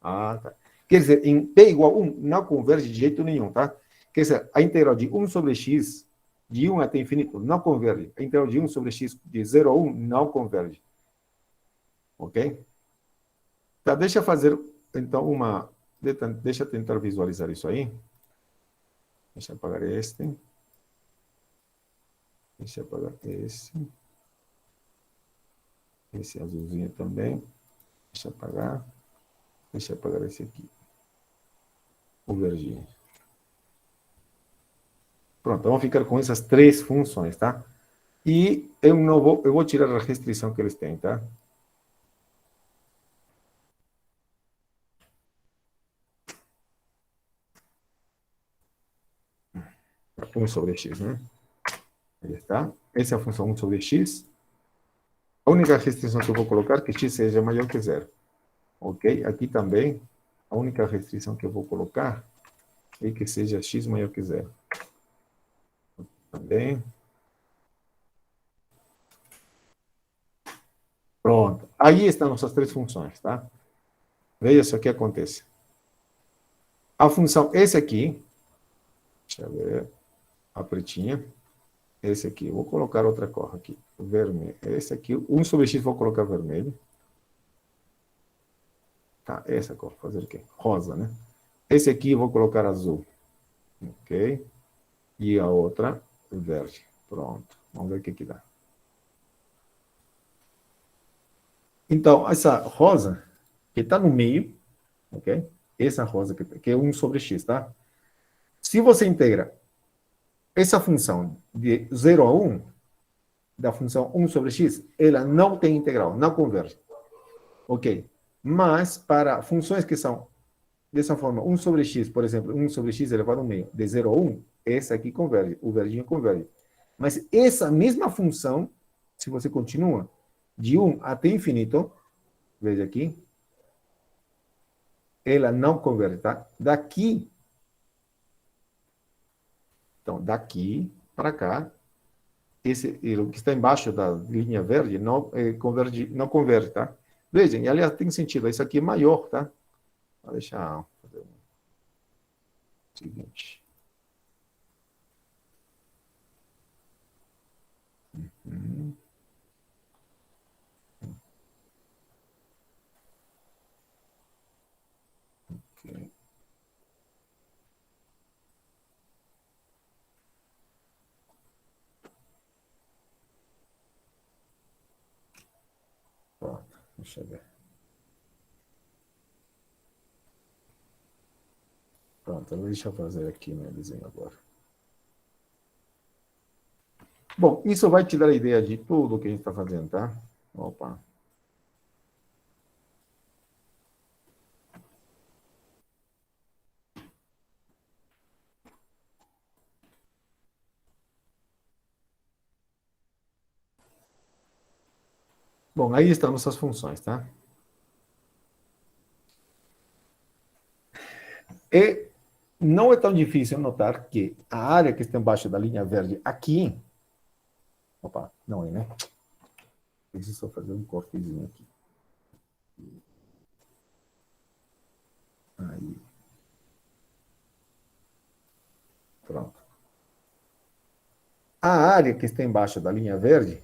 Ah, tá. Quer dizer, em P igual a 1, não converge de jeito nenhum, tá? Quer dizer, a integral de 1 sobre x, de 1 até infinito, não converge. A integral de 1 sobre x, de 0 a 1, não converge. Ok? Tá, deixa eu fazer, então, Deixa eu tentar visualizar isso aí. Deixa eu apagar este. Deixa eu apagar esse. Esse azulzinho também. Deixa eu apagar. Deixa eu apagar esse aqui. O verdinho. Pronto, vamos ficar com essas três funções, tá? E eu vou tirar a restrição que eles têm, tá? 1 sobre x, né? Aí está. Essa é a função 1 sobre x. A única restrição que eu vou colocar é que x seja maior que zero. Ok? Aqui também, a única restrição que eu vou colocar é que seja x maior que zero. Também. Pronto. Aí estão nossas três funções, tá? Veja só o que acontece. A função, esse aqui, deixa eu ver, a pretinha, esse aqui, eu vou colocar outra cor aqui, vermelho. Esse aqui, 1 sobre x, vou colocar vermelho. Tá, essa cor, fazer o quê? Rosa, né? Esse aqui, eu vou colocar azul. Ok? E a outra, verde. Pronto. Vamos ver o que dá. Então, essa rosa, que está no meio, ok? Essa rosa que é 1 sobre x, tá? Se você integra essa função de 0 a 1, da função 1 sobre x, ela não tem integral, não converge. Ok? Mas para funções que são dessa forma, 1 sobre x, por exemplo, 1 sobre x elevado ao meio, de 0 a 1, essa aqui converge, o verdinho converge. Mas essa mesma função, se você continua de 1 até infinito, veja aqui, ela não converge, tá? Daqui, então, daqui para cá, o que está embaixo da linha verde não converge, não converge, tá? Vejam, e aliás, tem sentido, isso aqui é maior, tá? Vou deixar fazer o seguinte. Hum, ok. Pronto, deixa eu ver. Pronto, deixa eu fazer aqui meu desenho agora. Bom, isso vai te dar a ideia de tudo que a gente está fazendo, tá? Opa. Bom, aí estão nossas funções, tá? E não é tão difícil notar que a área que está embaixo da linha verde aqui... Opa, não é, né? Preciso só fazer um cortezinho aqui. Aí. Pronto. A área que está embaixo da linha verde,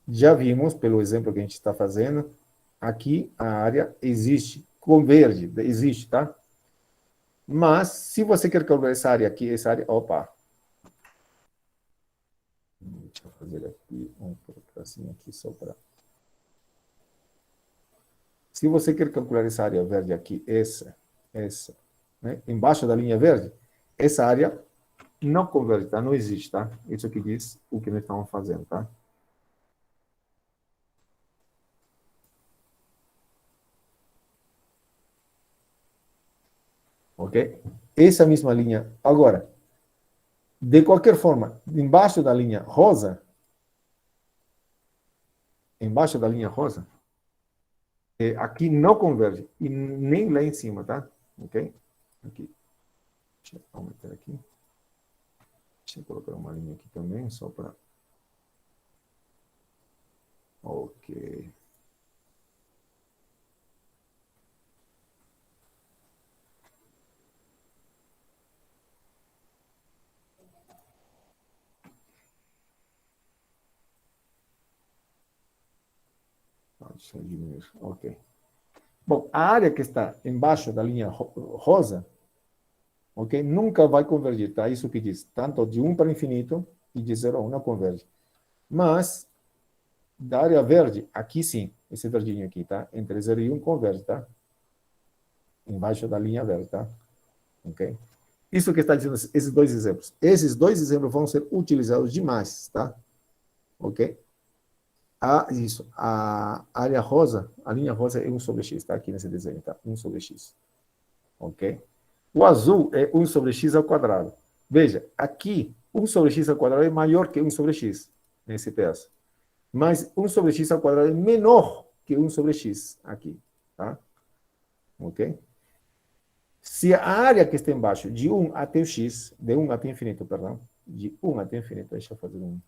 já vimos, pelo exemplo que a gente está fazendo, aqui a área existe, converge, existe, tá? Mas, se você quer calcular essa área aqui, essa área... Opa! Deixa eu fazer aqui um tracinho aqui só para... Se você quer calcular essa área verde aqui, essa, né? Embaixo da linha verde, essa área não converge, tá? Não existe, tá? Isso aqui diz o que nós estamos fazendo, tá? Ok? Essa mesma linha. Agora, de qualquer forma, embaixo da linha rosa, aqui não converge, e nem lá em cima, tá? Ok? Aqui. Deixa eu aumentar aqui. Deixa eu colocar uma linha aqui também, só para... Ok. Deixa eu diminuir. Ok. Bom, a área que está embaixo da linha rosa, ok, nunca vai convergir, tá? Isso que diz, tanto de 1 para infinito e de 0 a 1 não converge. Mas, da área verde, aqui sim, esse verdinho aqui, tá? Entre 0 e 1 converge, tá? Embaixo da linha verde, tá? Ok? Isso que está dizendo, esses dois exemplos. Esses dois exemplos vão ser utilizados demais, tá? Ok? Isso, a área rosa, a linha rosa é 1 sobre x, tá? Aqui nesse desenho, tá? 1 sobre x. Ok? O azul é 1 sobre x ao quadrado. Veja, aqui, 1 sobre x ao quadrado é maior que 1 sobre x, nesse pedaço. Mas 1 sobre x ao quadrado é menor que 1 sobre x, aqui. Tá? Ok? Se a área que está embaixo, de 1 até o x, de 1 até infinito, perdão, de 1 até infinito, deixa eu fazer um...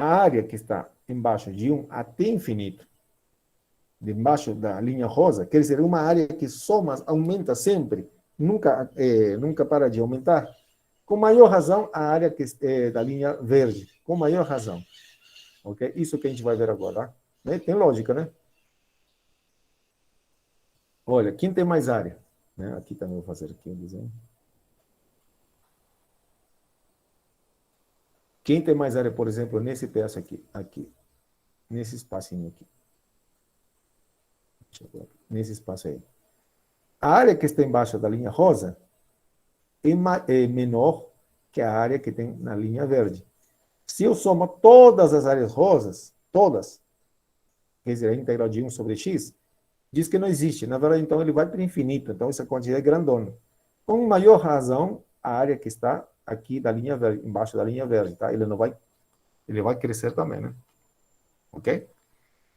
A área que está embaixo, de 1 até infinito, debaixo da linha rosa, quer dizer, uma área que soma, aumenta sempre, nunca para de aumentar. Com maior razão, a área que é da linha verde, com maior razão. Ok? Isso que a gente vai ver agora. Né? Tem lógica, né? Olha, quem tem mais área? Né? Aqui também vou fazer aqui um desenho. Quem tem mais área, por exemplo, nesse pedaço aqui, nesse espacinho aqui. Nesse espaço aí. A área que está embaixo da linha rosa é menor que a área que tem na linha verde. Se eu somo todas as áreas rosas, todas, quer dizer, a integral de 1 sobre x, diz que não existe. Na verdade, então, ele vai para o infinito. Então, essa quantidade é grandona. Com maior razão, a área que está aqui da linha verde, embaixo da linha verde, tá? Ele vai crescer também, né? Ok?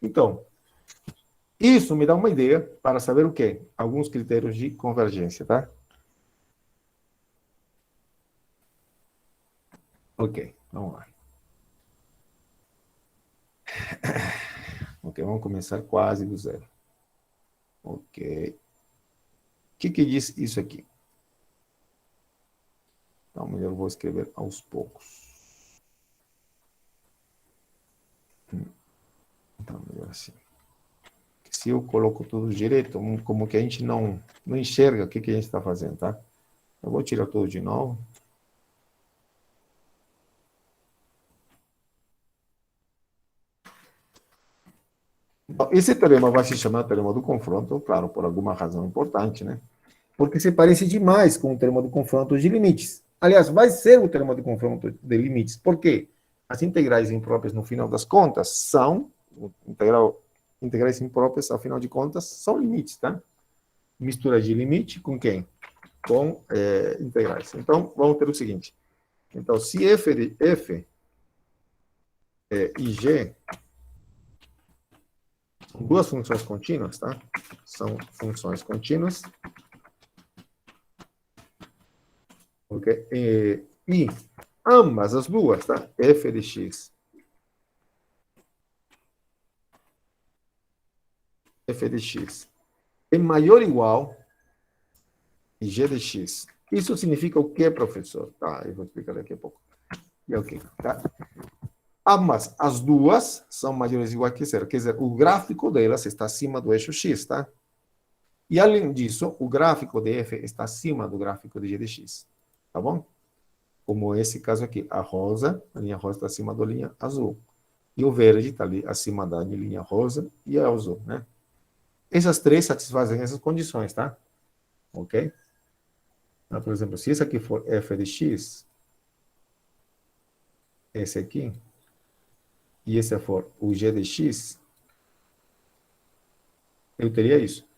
Então, isso me dá uma ideia para saber o quê? Alguns critérios de convergência, tá? Ok, vamos lá. Ok, vamos começar quase do zero. Ok. O que diz isso aqui? Então, melhor eu vou escrever aos poucos. Então, melhor assim. Se eu coloco tudo direito, como que a gente não enxerga o que a gente está fazendo, tá? Eu vou tirar tudo de novo. Bom, esse teorema vai se chamar teorema do confronto, claro, por alguma razão importante, né? Porque se parece demais com o teorema do confronto de limites. Aliás, vai ser o teorema do confronto de limites. Por quê? As integrais impróprias, no final das contas, são integrais impróprias, afinal de contas, são limites, tá? Mistura de limite com quem? Com integrais. Então, vamos ter o seguinte. Então, se f e g são duas funções contínuas, tá? São funções contínuas. Ok? E ambas as duas, tá? F de x, f de x é maior ou igual a g de x. Isso significa o quê, professor? Tá, eu vou explicar daqui a pouco. E ok, tá? Ambas as duas são maiores ou iguais que zero. Quer dizer, o gráfico delas está acima do eixo x, tá? E além disso, o gráfico de f está acima do gráfico de g de x. Tá bom? Como esse caso aqui. A linha rosa está acima da linha azul. E o verde está ali acima da linha rosa e azul, né? Essas três satisfazem essas condições, tá? Ok? Então, por exemplo, se esse aqui for f de x, esse aqui, e esse for o g de x, eu teria isso.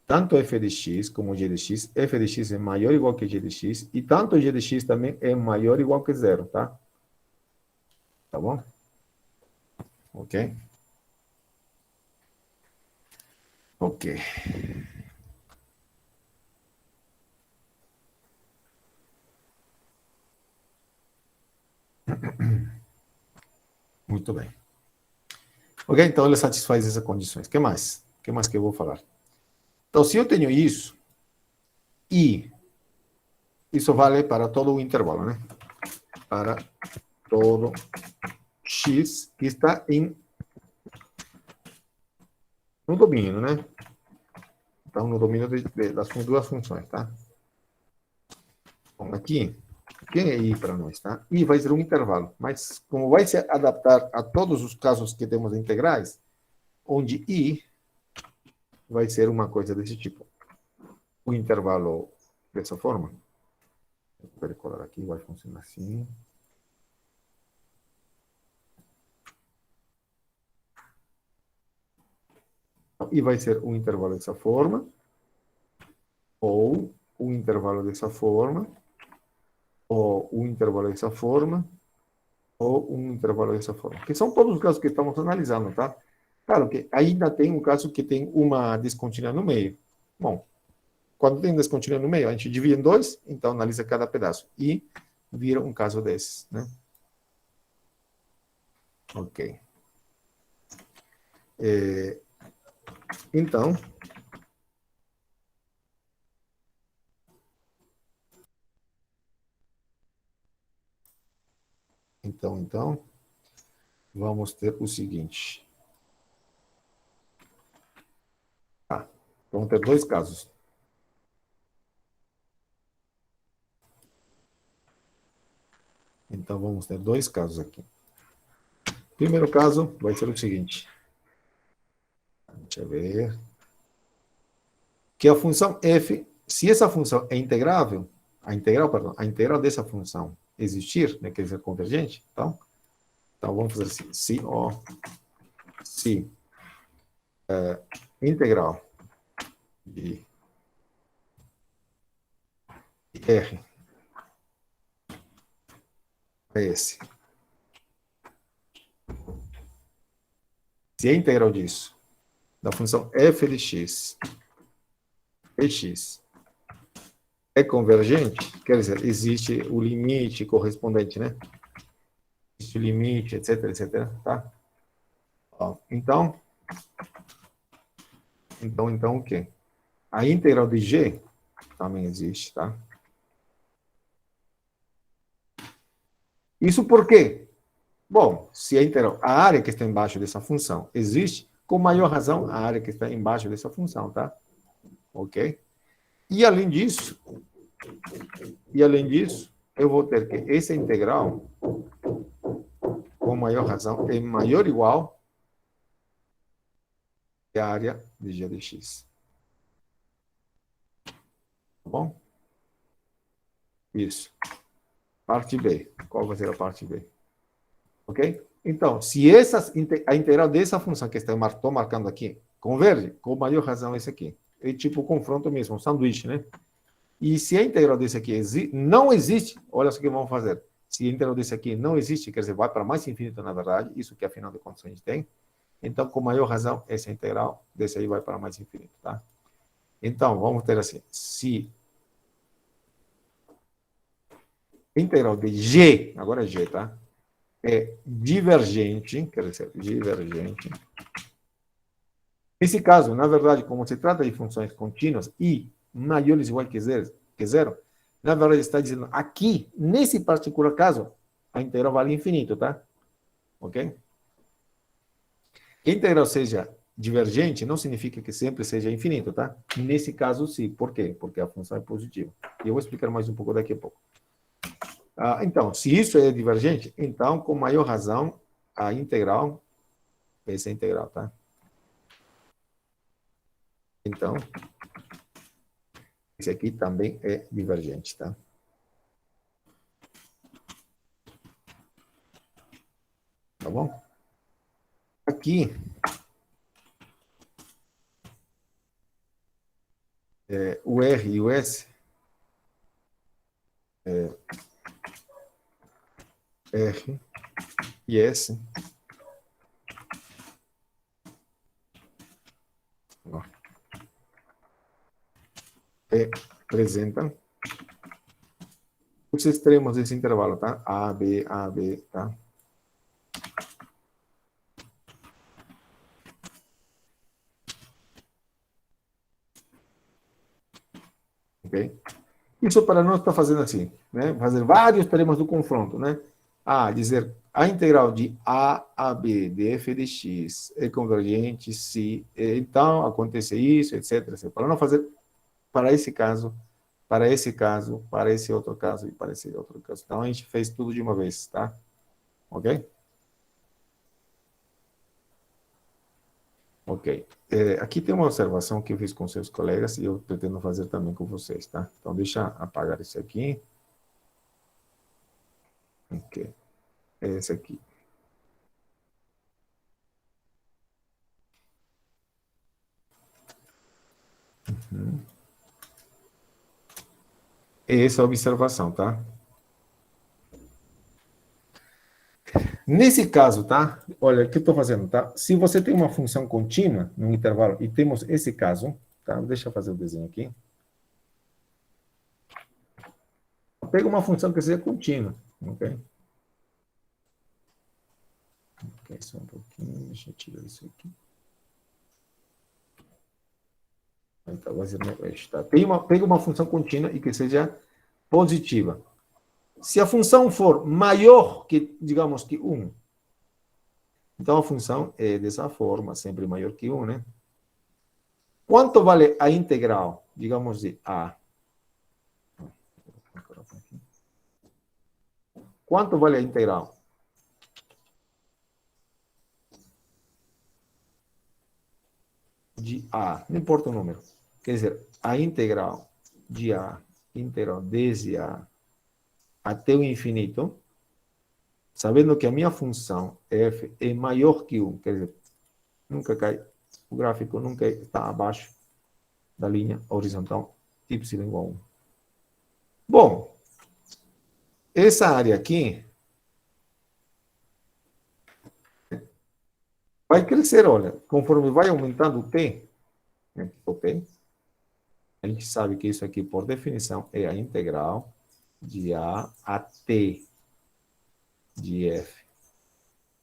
Tanto f de x como g de x, f de x é maior ou igual que g de x, e tanto g de x também é maior ou igual que zero, tá? Tá bom? Ok? Ok. Muito bem. Ok? Então, ele satisfaz essas condições. O que mais? O que mais que eu vou falar? Então, se eu tenho isso, e isso vale para todo o intervalo, né? Para todo x que está no domínio, né? Então, no domínio das duas funções, tá? Bom, aqui, quem é I para nós, tá? I vai ser um intervalo, mas como vai se adaptar a todos os casos que temos integrais, onde I vai ser uma coisa desse tipo. O intervalo dessa forma. Vou decorar aqui, vai funcionar assim. E vai ser um intervalo dessa forma, ou um intervalo dessa forma, ou um intervalo dessa forma, ou um intervalo dessa forma. Que são todos os casos que estamos analisando, tá? Claro que ainda tem um caso que tem uma descontínua no meio. Bom, quando tem descontínua no meio, a gente divide em dois, então analisa cada pedaço. E vira um caso desses, né? Ok. Então, vamos ter o seguinte. Vamos ter dois casos. Então, vamos ter dois casos aqui. O primeiro caso vai ser o seguinte. Deixa eu ver. Que a função f, se essa função é integrável, a integral dessa função existir, né, quer dizer, convergente, então vamos fazer assim, se integral de R é esse. Se a integral disso, da função f de x, e x, é convergente, quer dizer, existe o limite correspondente, né? Existe o limite, etc, etc, tá? Ó, então o quê? A integral de g também existe, tá? Isso por quê? Bom, se a integral, a área que está embaixo dessa função existe, com maior razão a área que está embaixo dessa função, tá? Ok? E além disso, eu vou ter que essa integral, com maior razão, é maior ou igual que a área de g de x. Tá bom? Isso. Parte B. Qual vai ser a parte B? Ok? Então, se a integral dessa função que estou marcando aqui converge, com maior razão esse aqui. É tipo confronto mesmo, um sanduíche, né? E se a integral desse aqui não existe, olha só o que vamos fazer. Se a integral desse aqui não existe, quer dizer, vai para mais infinito, na verdade, isso que afinal de contas a gente tem, então, com maior razão, essa integral desse aí vai para mais infinito, tá? Então, vamos ter assim, se a integral de g, agora é g, tá? É divergente, quer dizer, divergente. Nesse caso, na verdade, como se trata de funções contínuas e maiores ou iguais que zero, na verdade está dizendo aqui, nesse particular caso, a integral vale infinito, tá? Ok? Que a integral seja divergente não significa que sempre seja infinito, tá? Nesse caso, sim. Por quê? Porque a função é positiva. E eu vou explicar mais um pouco daqui a pouco. Então, se isso é divergente, então, com maior razão, a integral, essa é a integral, tá? Então, esse aqui também é divergente, tá? Tá bom? Aqui, o R e o S, R e S, ó, representam os extremos desse intervalo, tá? A, B, tá? Ok? Isso para nós está fazendo assim, né? Fazer vários teoremas do confronto, né? Dizer a integral de A a B de f de x é convergente se então acontecer isso, etc, etc. Para não fazer para esse caso, para esse caso, para esse outro caso e para esse outro caso. Então a gente fez tudo de uma vez, tá? Ok? Ok. Aqui tem uma observação que eu fiz com seus colegas e eu pretendo fazer também com vocês, tá? Então deixa eu apagar isso aqui. Ok. Esse aqui. Essa é a observação, tá? Nesse caso, tá? Olha, o que eu estou fazendo, tá? Se você tem uma função contínua no intervalo e temos esse caso, tá? Deixa eu fazer o desenho aqui. Pega uma função que seja contínua, ok? Ok, só um pouquinho, deixa eu tirar isso aqui. Então, vai ser meu eixo, tá? Pega uma função contínua e que seja positiva. Se a função for maior que, digamos que 1, então a função é dessa forma, sempre maior que 1, né? Quanto vale a integral, digamos, de A? quanto vale a integral? De A, não importa o número. Quer dizer, a integral de A, integral desde A até o infinito, sabendo que a minha função f é maior que 1, quer dizer, nunca cai, o gráfico nunca está abaixo da linha horizontal y igual a 1. Bom, essa área aqui vai crescer, olha, conforme vai aumentando o t, né, ok? A gente sabe que isso aqui, por definição, é a integral de A a t de f.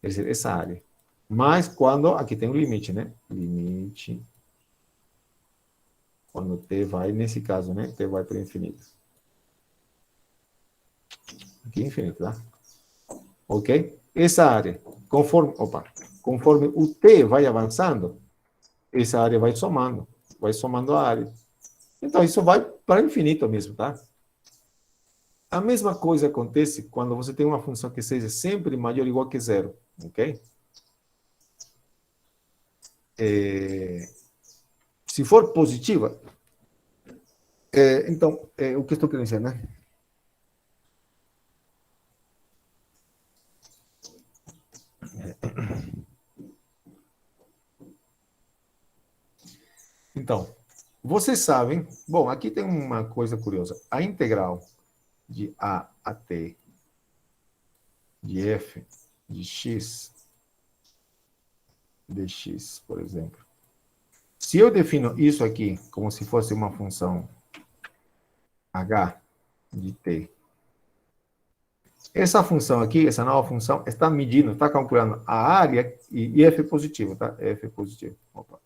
Quer dizer, essa área. Mas quando, aqui tem um limite, né? Limite, quando t vai, nesse caso, né? T vai para o infinito. Aqui é infinito, tá? Ok? Essa área, conforme o t vai avançando, essa área vai somando a área. Então, isso vai para o infinito mesmo, tá? A mesma coisa acontece quando você tem uma função que seja sempre maior ou igual que zero, ok? Se for positiva, então, o que estou querendo dizer, né? Então, vocês sabem, bom, aqui tem uma coisa curiosa. A integral de A a T de f de x dx, por exemplo. Se eu defino isso aqui como se fosse uma função h de t, essa função aqui, essa nova função, está medindo, está calculando a área e f positivo, tá? F positivo. Opa.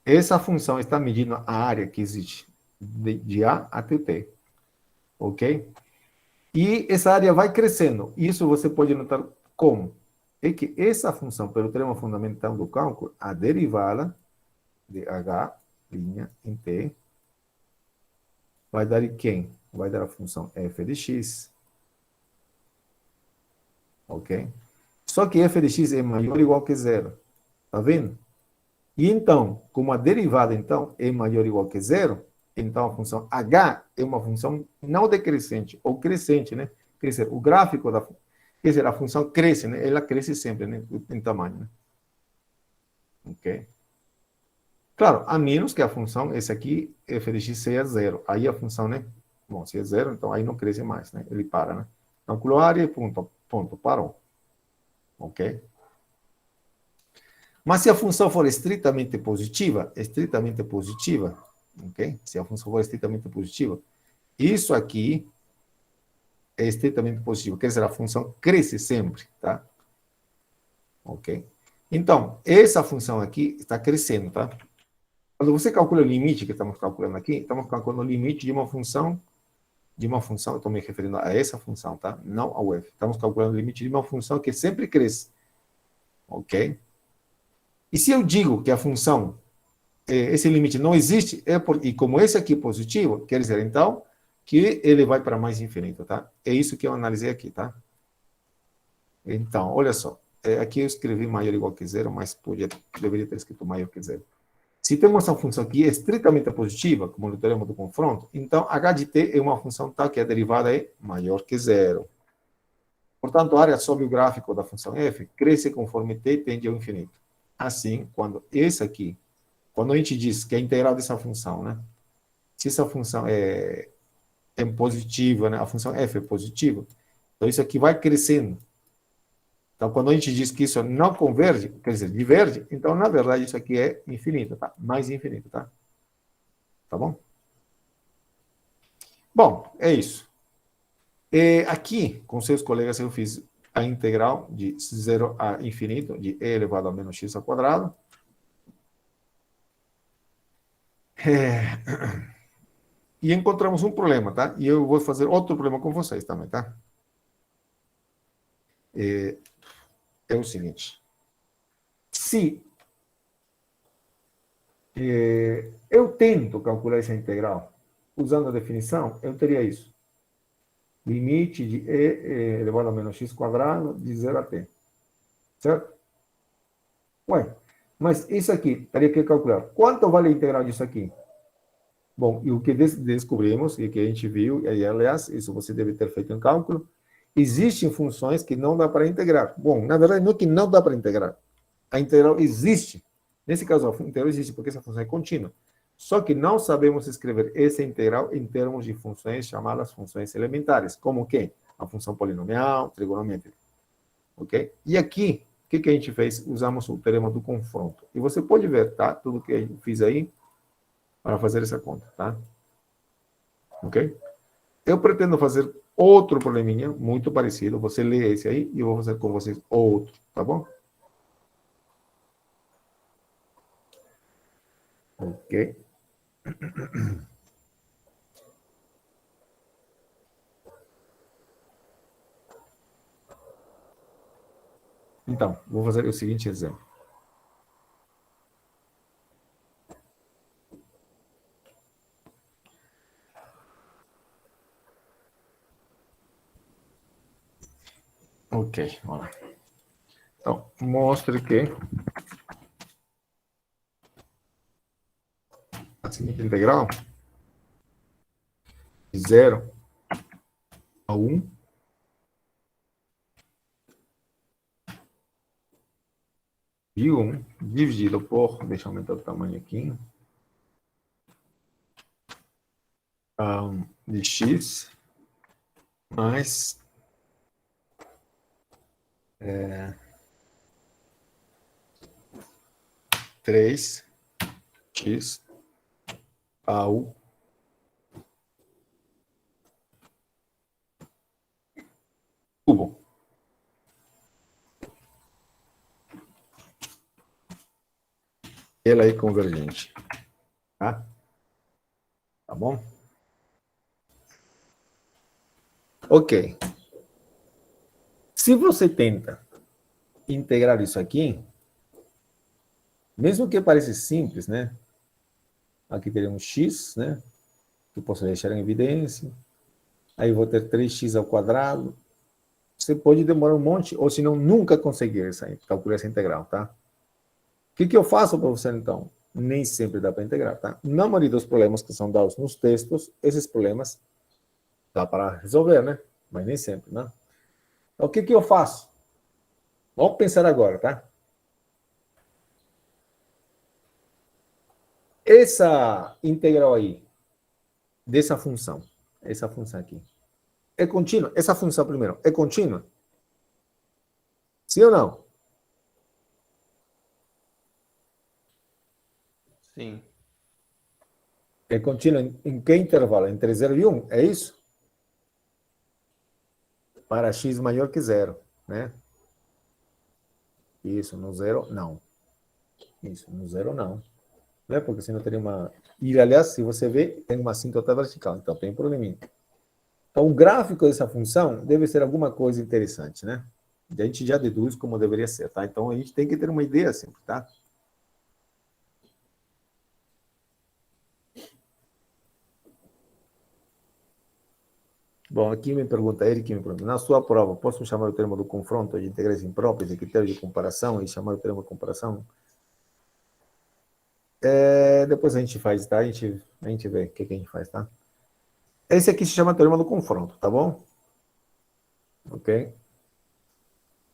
Essa função está medindo a área que existe de A até T. Ok? E essa área vai crescendo. Isso você pode notar como? É que essa função, pelo teorema fundamental do cálculo, a derivada de h' em t, vai dar quem? Vai dar a função f de x. Ok? Só que f de x é maior ou igual que zero. Tá vendo? E então, como a derivada então é maior ou igual que zero, então a função h é uma função não decrescente, ou crescente, né? Quer dizer, o gráfico da... Quer dizer, a função cresce, né? Ela cresce sempre, né? Em tamanho, né? Ok? Claro, a menos que a função, esse aqui, f de x seja zero. Aí a função, né? Bom, se é zero, então aí não cresce mais, né? Ele para, né? Calculou a área e ponto, parou. Ok? Mas se a função for estritamente positiva, ok? Se a função for estritamente positiva, isso aqui é estritamente positivo. Quer dizer, a função cresce sempre, tá? Ok? Então, essa função aqui está crescendo, tá? Quando você calcula o limite que estamos calculando aqui, estamos calculando o limite de uma função, eu estou me referindo a essa função, tá? Não ao f. Estamos calculando o limite de uma função que sempre cresce, ok? E se eu digo que a função, esse limite não existe, e como esse aqui é positivo, quer dizer, então, que ele vai para mais infinito, tá? É isso que eu analisei aqui, tá? Então, olha só. Aqui eu escrevi maior ou igual que zero, mas deveria ter escrito maior que zero. Se temos uma função que é estritamente positiva, como no teorema do confronto, então h de t é uma função tal que a derivada é maior que zero. Portanto, a área sob o gráfico da função f cresce conforme t tende ao infinito. Assim, quando esse aqui, quando a gente diz que é a integral dessa função, né? Se essa função é positiva, né? A função f é positiva, então isso aqui vai crescendo. Então, quando a gente diz que isso não converge, quer dizer, diverge, então, na verdade, isso aqui é infinito, tá? Mais infinito, tá? Tá bom? Bom, é isso. Aqui, com seus colegas, eu fiz a integral de 0 a infinito, de e elevado a menos x ao quadrado. E encontramos um problema, tá? E eu vou fazer outro problema com vocês também, tá? É o seguinte. Se Eu tento calcular essa integral. Usando a definição, eu teria isso. Limite de e elevado a menos x quadrado de 0 a t. Certo? Ué, mas isso aqui, teria que calcular. Quanto vale a integral disso aqui? Bom, e o que descobrimos, e que a gente viu, e aliás, isso você deve ter feito um cálculo, existem funções que não dá para integrar. Bom, na verdade, não é que não dá para integrar. A integral existe. Nesse caso, a integral existe porque essa função é contínua. Só que não sabemos escrever essa integral em termos de funções chamadas funções elementares, como o quê? A função polinomial, trigonométrica. Ok? E aqui, o que a gente fez? Usamos o teorema do confronto. E você pode ver, tá? Tudo que eu fiz aí para fazer essa conta, tá? Ok? Eu pretendo fazer outro probleminha muito parecido. Você lê esse aí e eu vou fazer com vocês outro, tá bom? Ok. Então, vou fazer o seguinte exemplo. Ok, vamos lá. Então, mostre que a seguinte integral de 0 a 1 de 1 dividido por, deixa eu aumentar o tamanho aqui, de x mais 3x ao cubo. Ela é convergente. Tá? Tá bom? Ok. Se você tenta integrar isso aqui, mesmo que pareça simples, né? Aqui teria um x, né? Que eu posso deixar em evidência. Aí eu vou ter 3x ao quadrado. Você pode demorar um monte, ou se não, nunca conseguir calcular essa integral, tá? O que eu faço para você, então? Nem sempre dá para integrar, tá? Na maioria dos problemas que são dados nos textos, esses problemas dá para resolver, né? Mas nem sempre, né? Então, o que eu faço? Vamos pensar agora, tá? Essa integral aí, dessa função, essa função aqui, é contínua? Essa função primeiro, é contínua? Sim ou não? Sim. É contínua em que intervalo? Entre 0 e 1, é isso? Para x maior que 0, né? Isso, no 0, não. Isso, no 0, não. Né? Porque senão teria uma... E, aliás, se você vê, tem uma assíntota vertical, então tem um probleminha. Então, o gráfico dessa função deve ser alguma coisa interessante, né? E a gente já deduz como deveria ser, tá? Então, a gente tem que ter uma ideia sempre, tá? Bom, aqui me pergunta, Eric me pergunta, na sua prova, posso chamar o termo do confronto de integrais impróprias e critérios de comparação e chamar o termo de comparação? Depois a gente faz, tá? A gente vê o que a gente faz, tá? Esse aqui se chama teorema do confronto, tá bom? Ok?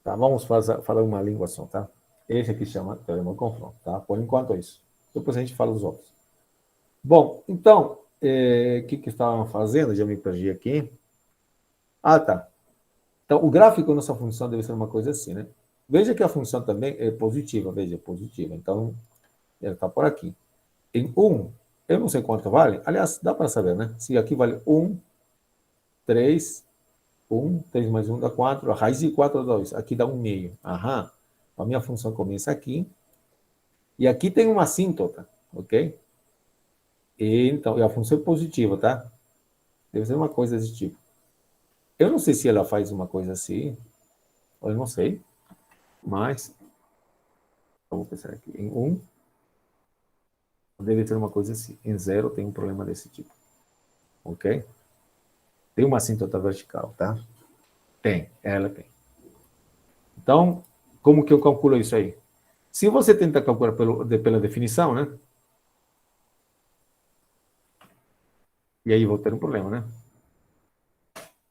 Tá, vamos falar uma língua só, tá? Esse aqui se chama teorema do confronto, tá? Por enquanto é isso. Depois a gente fala os outros. Bom, então, o que estavam fazendo? Já me perdi aqui. Ah, tá. Então, o gráfico da nossa função deve ser uma coisa assim, né? Veja que a função também é positiva, veja, é positiva. Então, ela está por aqui. Em 1, eu não sei quanto vale. Aliás, dá para saber, né? Se aqui vale 1, 3, 3 mais 1 dá 4, a raiz de 4 dá 2. Aqui dá 1 meio. Aham. A minha função começa aqui. E aqui tem uma assíntota, ok? Então, e a função é positiva, tá? Deve ser uma coisa desse tipo. Eu não sei se ela faz uma coisa assim, ou eu não sei, mas eu vou pensar aqui em 1, deve ser uma coisa assim. Em zero tem um problema desse tipo. Ok? Tem uma assíntota vertical, tá? Tem, ela tem. Então, como que eu calculo isso aí? Se você tenta calcular pela definição, né? E aí vou ter um problema, né?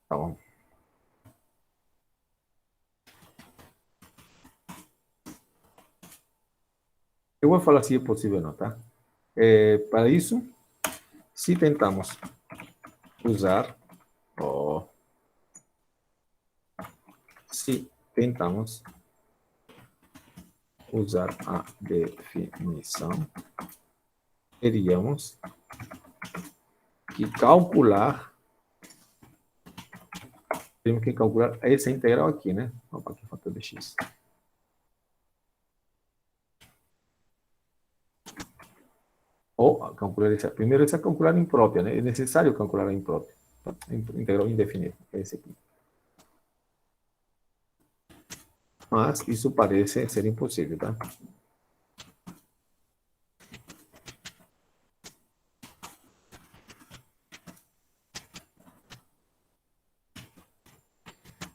Tá bom. Eu vou falar se é possível ou não, tá? Para isso, se tentamos usar, se tentamos usar a definição, teríamos que calcular, temos que calcular essa integral aqui, né? Opa, aqui fator de x. Ou calcular essa. Primeiro, essa é calcular imprópria, né? É necessário calcular a imprópria. Integral indefinida, é esse aqui. Mas isso parece ser impossível, tá?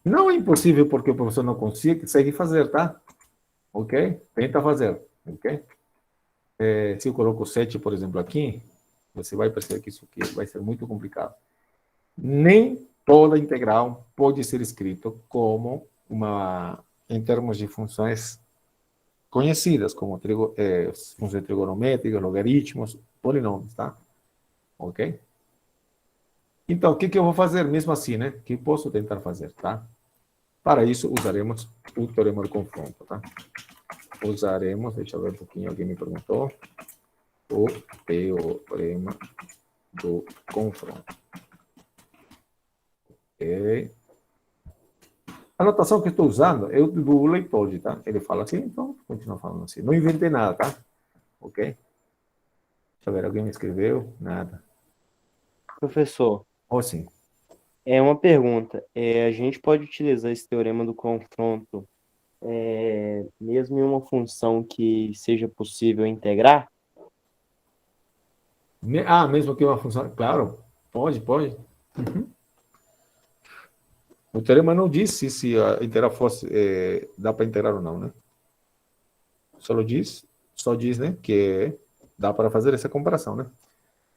Não é impossível porque o professor não consegue fazer, tá? Ok? Tenta fazer, ok? Se eu coloco 7, por exemplo, aqui, você vai perceber que isso aqui vai ser muito complicado. Nem toda integral pode ser escrito como em termos de funções conhecidas, como funções trigonométricas, logaritmos, polinômios, tá? Ok? Então, o que eu vou fazer mesmo assim, né? O que posso tentar fazer, tá? Para isso, usaremos o teorema do confronto, tá? Usaremos, deixa eu ver um pouquinho, alguém me perguntou, o teorema do confronto. Ok? A notação que eu estou usando é o do Leopold, tá? Ele fala assim, então continua falando assim. Não inventei nada, tá? Ok? Deixa eu ver, alguém me escreveu? Nada. Professor, Ou sim. é uma pergunta. A gente pode utilizar esse teorema do confronto mesmo em uma função que seja possível integrar? Mesmo que uma função... Claro, pode. Uhum. O teorema não disse se a integral fosse... dá para integrar ou não, né? Só diz, né, que dá para fazer essa comparação, né?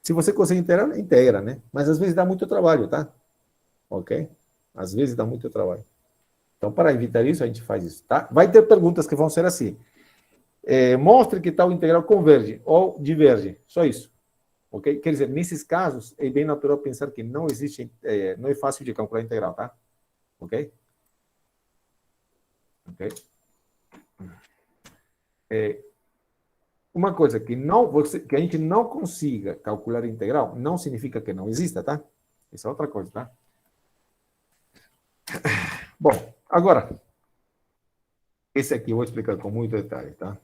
Se você conseguir integrar, integra, né? Mas às vezes dá muito trabalho, tá? Ok? Às vezes dá muito trabalho. Então, para evitar isso, a gente faz isso, tá? Vai ter perguntas que vão ser assim. Mostre que tal integral converge ou diverge. Só isso. Ok? Quer dizer, nesses casos, é bem natural pensar que não existe, não é fácil de calcular a integral, tá? Ok? Ok? Uma coisa que a gente não consiga calcular a integral não significa que não exista, tá? Isso é outra coisa, tá? Bom, agora, esse aqui eu vou explicar com muito detalhe, tá?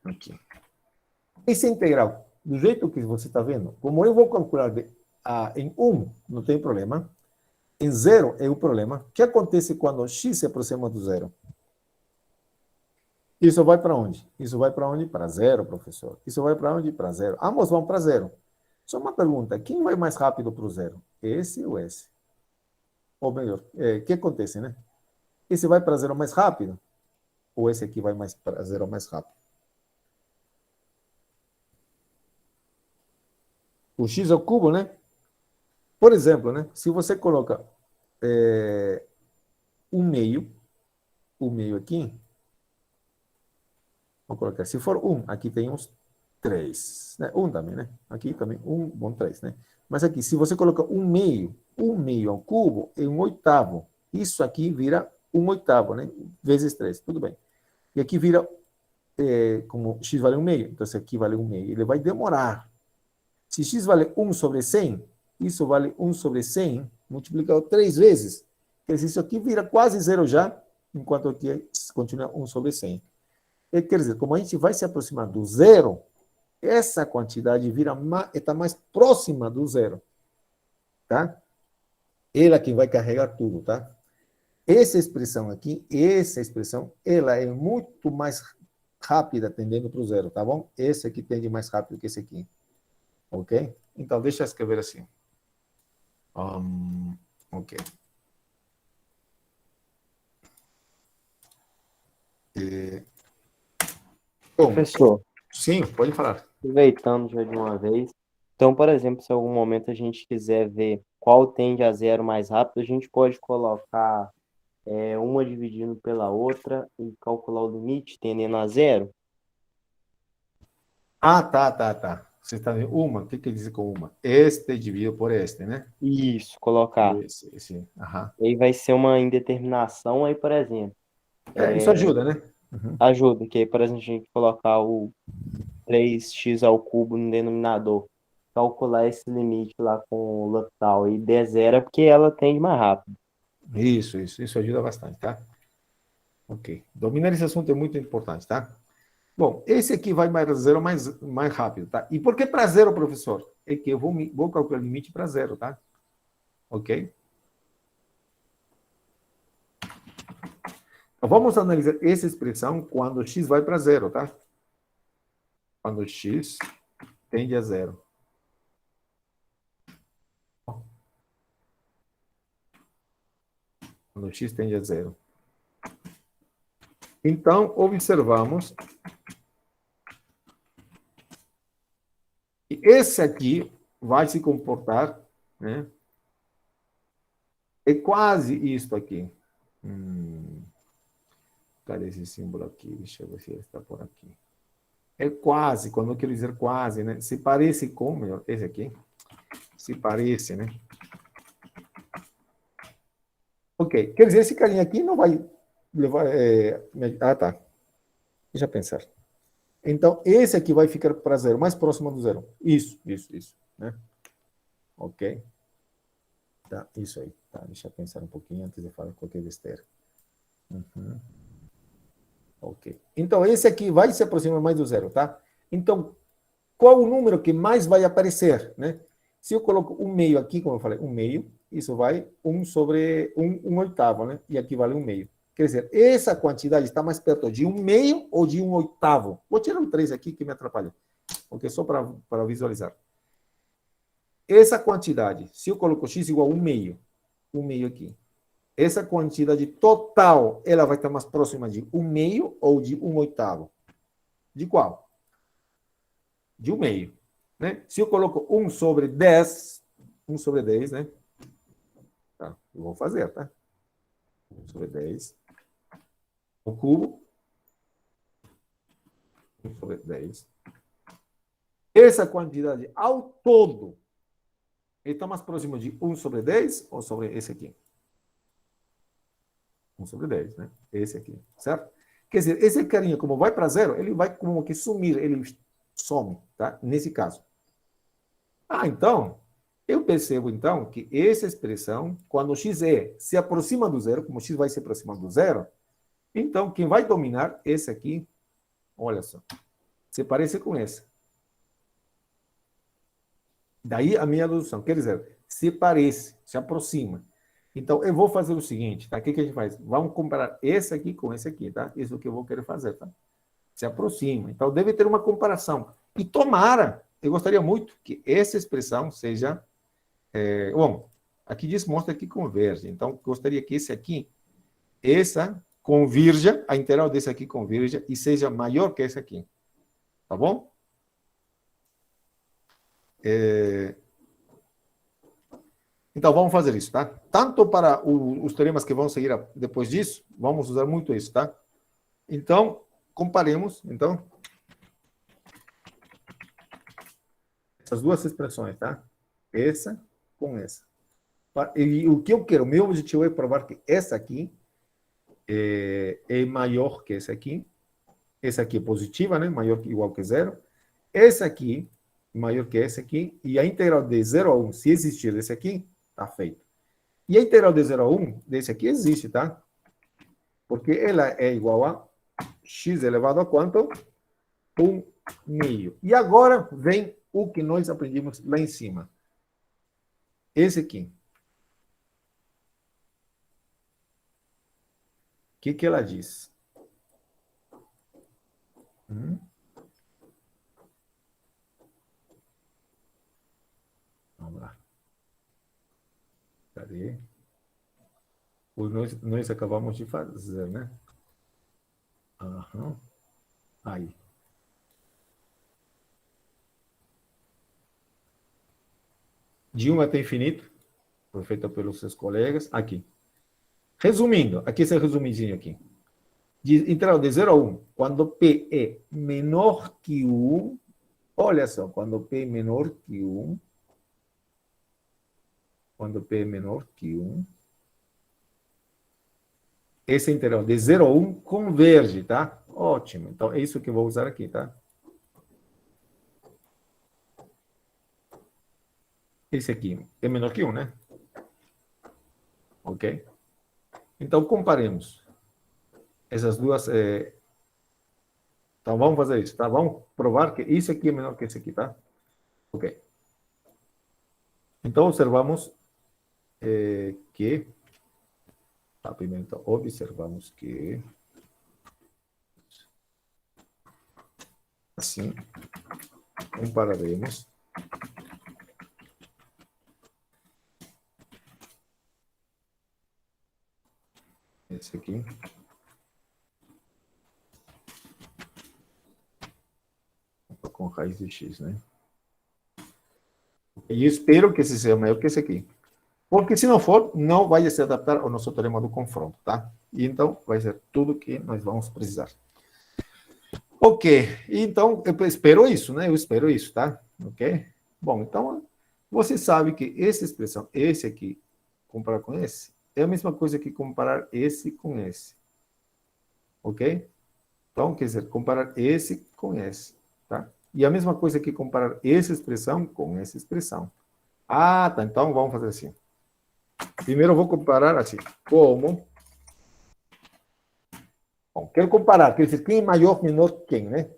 Aqui. Esse integral, do jeito que você está vendo, como eu vou calcular em 1, não tem problema. Em 0 é o problema. O que acontece quando x se aproxima do zero? Isso vai para onde? Isso vai para onde? Para zero, professor. Isso vai para onde? Para zero. Ambos vão para zero. Só uma pergunta: quem vai mais rápido para o zero? Esse ou esse? Ou melhor, o que acontece, né? Esse vai para zero mais rápido? Ou esse aqui vai mais para zero mais rápido? O x ao cubo, né? Por exemplo, né? Se você coloca um meio aqui, vou colocar, se for 1, aqui tem uns 3, né? 1 também, né? Aqui também 1, bom, 3, né? Mas aqui, se você coloca um meio ao cubo é um oitavo. Isso aqui vira um oitavo, né? Vezes 3, tudo bem. E aqui vira, como x vale um meio, então esse aqui vale um meio. Ele vai demorar. Se x vale 1 sobre 100, isso vale 1 sobre 100, multiplicado 3 vezes. Quer dizer, isso aqui vira quase zero já, enquanto aqui continua 1 sobre 100. Quer dizer, como a gente vai se aproximar do zero, essa quantidade está mais próxima do zero. Tá? Ele é quem vai carregar tudo, tá? Essa expressão aqui, ela é muito mais rápida tendendo para o zero, tá bom? Esse aqui tende mais rápido que esse aqui, ok? Então, deixa eu escrever assim. Ok. Bom, Professor, sim, pode falar. aproveitando já de uma vez. Então, por exemplo, se em algum momento a gente quiser ver qual tende a zero mais rápido, a gente pode colocar uma dividindo pela outra e calcular o limite tendendo a zero? Ah, tá. Você está vendo uma, o que quer dizer com uma? Este dividido por este, né? Isso, colocar. Esse, aham. E aí vai ser uma indeterminação aí, por exemplo. Isso ajuda, né? Uhum. Ajuda, que aí, por exemplo, a gente colocar o 3x ao cubo no denominador, calcular esse limite lá com o L'Hopital e der zero é porque ela tende mais rápido. Isso ajuda bastante, tá? Ok. Dominar esse assunto é muito importante, tá? Bom, esse aqui vai para zero mais rápido, tá? E por que para zero, professor? É que eu vou calcular o limite para zero, tá? Ok? Então, vamos analisar essa expressão quando x vai para zero, tá? Quando x tende a zero. Quando x tende a zero. Então, observamos que esse aqui vai se comportar, né? É quase isto aqui. Cadê esse símbolo aqui? Deixa eu ver se ele está por aqui. É quase, quando eu quero dizer quase, né? Se parece com, melhor, esse aqui. Se parece, né? Ok. Quer dizer, esse carinha aqui não vai levar. Tá. Deixa eu pensar. Então, esse aqui vai ficar para zero, mais próximo do zero. Isso. Né? Ok. Tá, isso aí. Tá, deixa eu pensar um pouquinho antes de falar qualquer besteira. Uhum. Ok. Então, esse aqui vai se aproximar mais do zero, tá? Então, qual o número que mais vai aparecer, né? Se eu coloco um meio aqui, como eu falei, um meio, isso vai 1 sobre um oitavo, né? E aqui vale um meio. Quer dizer, essa quantidade está mais perto de um meio ou de um oitavo? Vou tirar um 3 aqui que me atrapalha, porque só para visualizar. Essa quantidade, se eu coloco x igual a um meio aqui, essa quantidade total, ela vai estar mais próxima de um meio ou de um oitavo? De qual? De um meio. Né? Se eu coloco 1 sobre 10, 1 sobre 10, né? Tá, eu vou fazer, tá? 1 sobre 10. O cubo. 1 sobre 10. Essa quantidade ao todo, ele está mais próximo de 1 sobre 10 ou sobre esse aqui? 1 sobre 10, né? Esse aqui, certo? Quer dizer, esse carinha, como vai para zero, ele vai como que sumir, ele some, tá? Nesse caso. Ah, então, eu percebo, então, que essa expressão, quando x se aproxima do zero, como x vai se aproximar do zero, então, quem vai dominar esse aqui, olha só, se parece com esse. Daí a minha dedução, quer dizer, se parece, se aproxima. Então, eu vou fazer o seguinte, tá? O que a gente faz? Vamos comparar esse aqui com esse aqui, tá? Isso é o que eu vou querer fazer, tá? Se aproxima. Então, deve ter uma comparação. E tomara, eu gostaria muito que essa expressão seja... bom, aqui diz, mostra que converge. Então, gostaria que esse aqui, essa convirja, a integral desse aqui convirja e seja maior que esse aqui. Tá bom? Então, vamos fazer isso, tá? Tanto para os teoremas que vão seguir depois disso, vamos usar muito isso, tá? Então, comparemos, então, essas duas expressões, tá? Essa com essa. E o que eu quero, meu objetivo é provar que essa aqui é maior que essa aqui. Essa aqui é positiva, né? Maior que igual que zero. Essa aqui, maior que essa aqui. E a integral de 0 a 1, se existir esse aqui, tá feito. E a integral de 0 a 1 desse aqui existe, tá? Porque ela é igual a x elevado a quanto? 1 meio. E agora vem o que nós aprendemos lá em cima. Esse aqui. O que ela diz? Hum? Vamos lá. Cadê? Nós acabamos de fazer, né? Aham. Aí. De 1 até infinito, foi feita pelos seus colegas. Aqui. Resumindo, aqui esse resumidinho aqui. Então, de 0 a 1, quando P é menor que 1, olha só, quando P é menor que 1, quando P é menor que 1, esse integral de 0 a 1 converge, tá? Ótimo. Então, é isso que eu vou usar aqui, tá? Esse aqui é menor que 1, né? Ok? Então, comparemos essas duas. Então, vamos fazer isso, tá? Vamos provar que isso aqui é menor que esse aqui, tá? Ok. Então, observamos que. Tá, primeiro, então, observamos que. Assim, compararemos. Esse aqui. Com raiz de x, né? E espero que esse seja maior que esse aqui. Porque se não for, não vai se adaptar ao nosso teorema do confronto, tá? E então, vai ser tudo que nós vamos precisar. Ok, então, eu espero isso, né? Eu espero isso, tá? Ok? Bom, então, você sabe que essa expressão, esse aqui, comparar com esse, é a mesma coisa que comparar esse com esse. Ok? Então, quer dizer, comparar esse com esse, tá? E a mesma coisa que comparar essa expressão com essa expressão. Ah, tá. Então, vamos fazer assim. Primeiro eu vou comparar assim. Como? Bom, quero comparar. Quer dizer, quem é maior, menor que quem, né?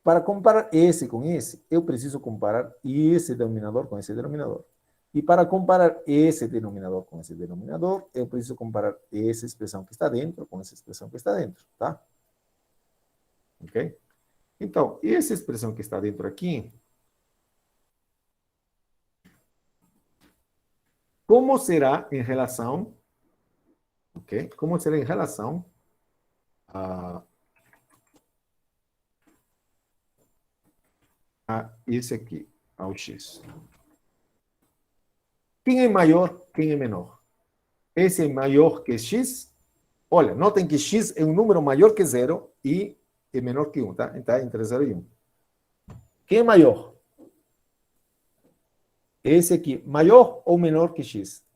Para comparar esse com esse, eu preciso comparar esse denominador com esse denominador. E para comparar esse denominador com esse denominador, eu preciso comparar essa expressão que está dentro com essa expressão que está dentro, tá? Ok? Então, essa expressão que está dentro aqui, como será em relação, ok? Como será em relação a esse aqui, ao x? Quem é maior, quem é menor? Esse é maior que x? Olha, notem que x é um número maior que zero e é menor que 1, tá? Está entre 0 e 1. Quem é maior? Esse aqui, maior ou menor que x?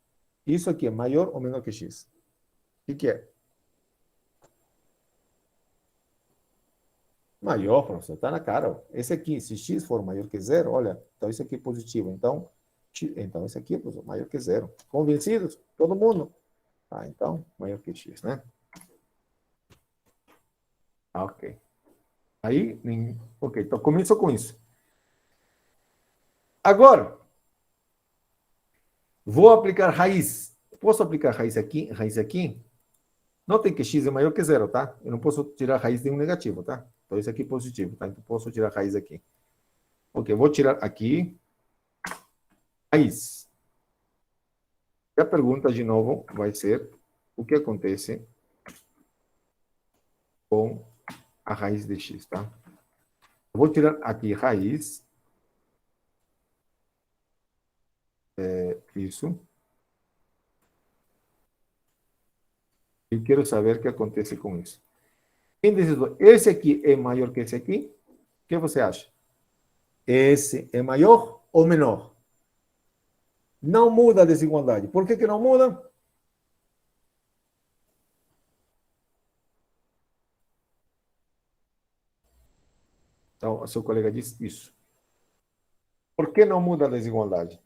Isso aqui é maior ou menor que x? O que é? Maior, professor, está na cara. Ó. Esse aqui, se x for maior que zero, olha, então isso aqui é positivo. Então esse aqui é maior que zero. Convencidos? Todo mundo? Ah, então, maior que x, né? Ah, ok. Aí, ok, então começou com isso. Agora, vou aplicar raiz. Posso aplicar raiz aqui, raiz aqui? Notem que x é maior que zero, tá? Eu não posso tirar raiz de um negativo, tá? Então, isso aqui é positivo, tá? Então, posso tirar raiz aqui. Ok, vou tirar aqui raiz. E a pergunta, de novo, vai ser o que acontece com a raiz de x, tá? Eu vou tirar aqui raiz. Isso. E quero saber o que acontece com isso. Quem decidiu? Esse aqui é maior que esse aqui? O que você acha? Esse é maior ou menor? Não muda a desigualdade. Por que não muda? Então, o seu colega diz isso. Por que não muda a desigualdade?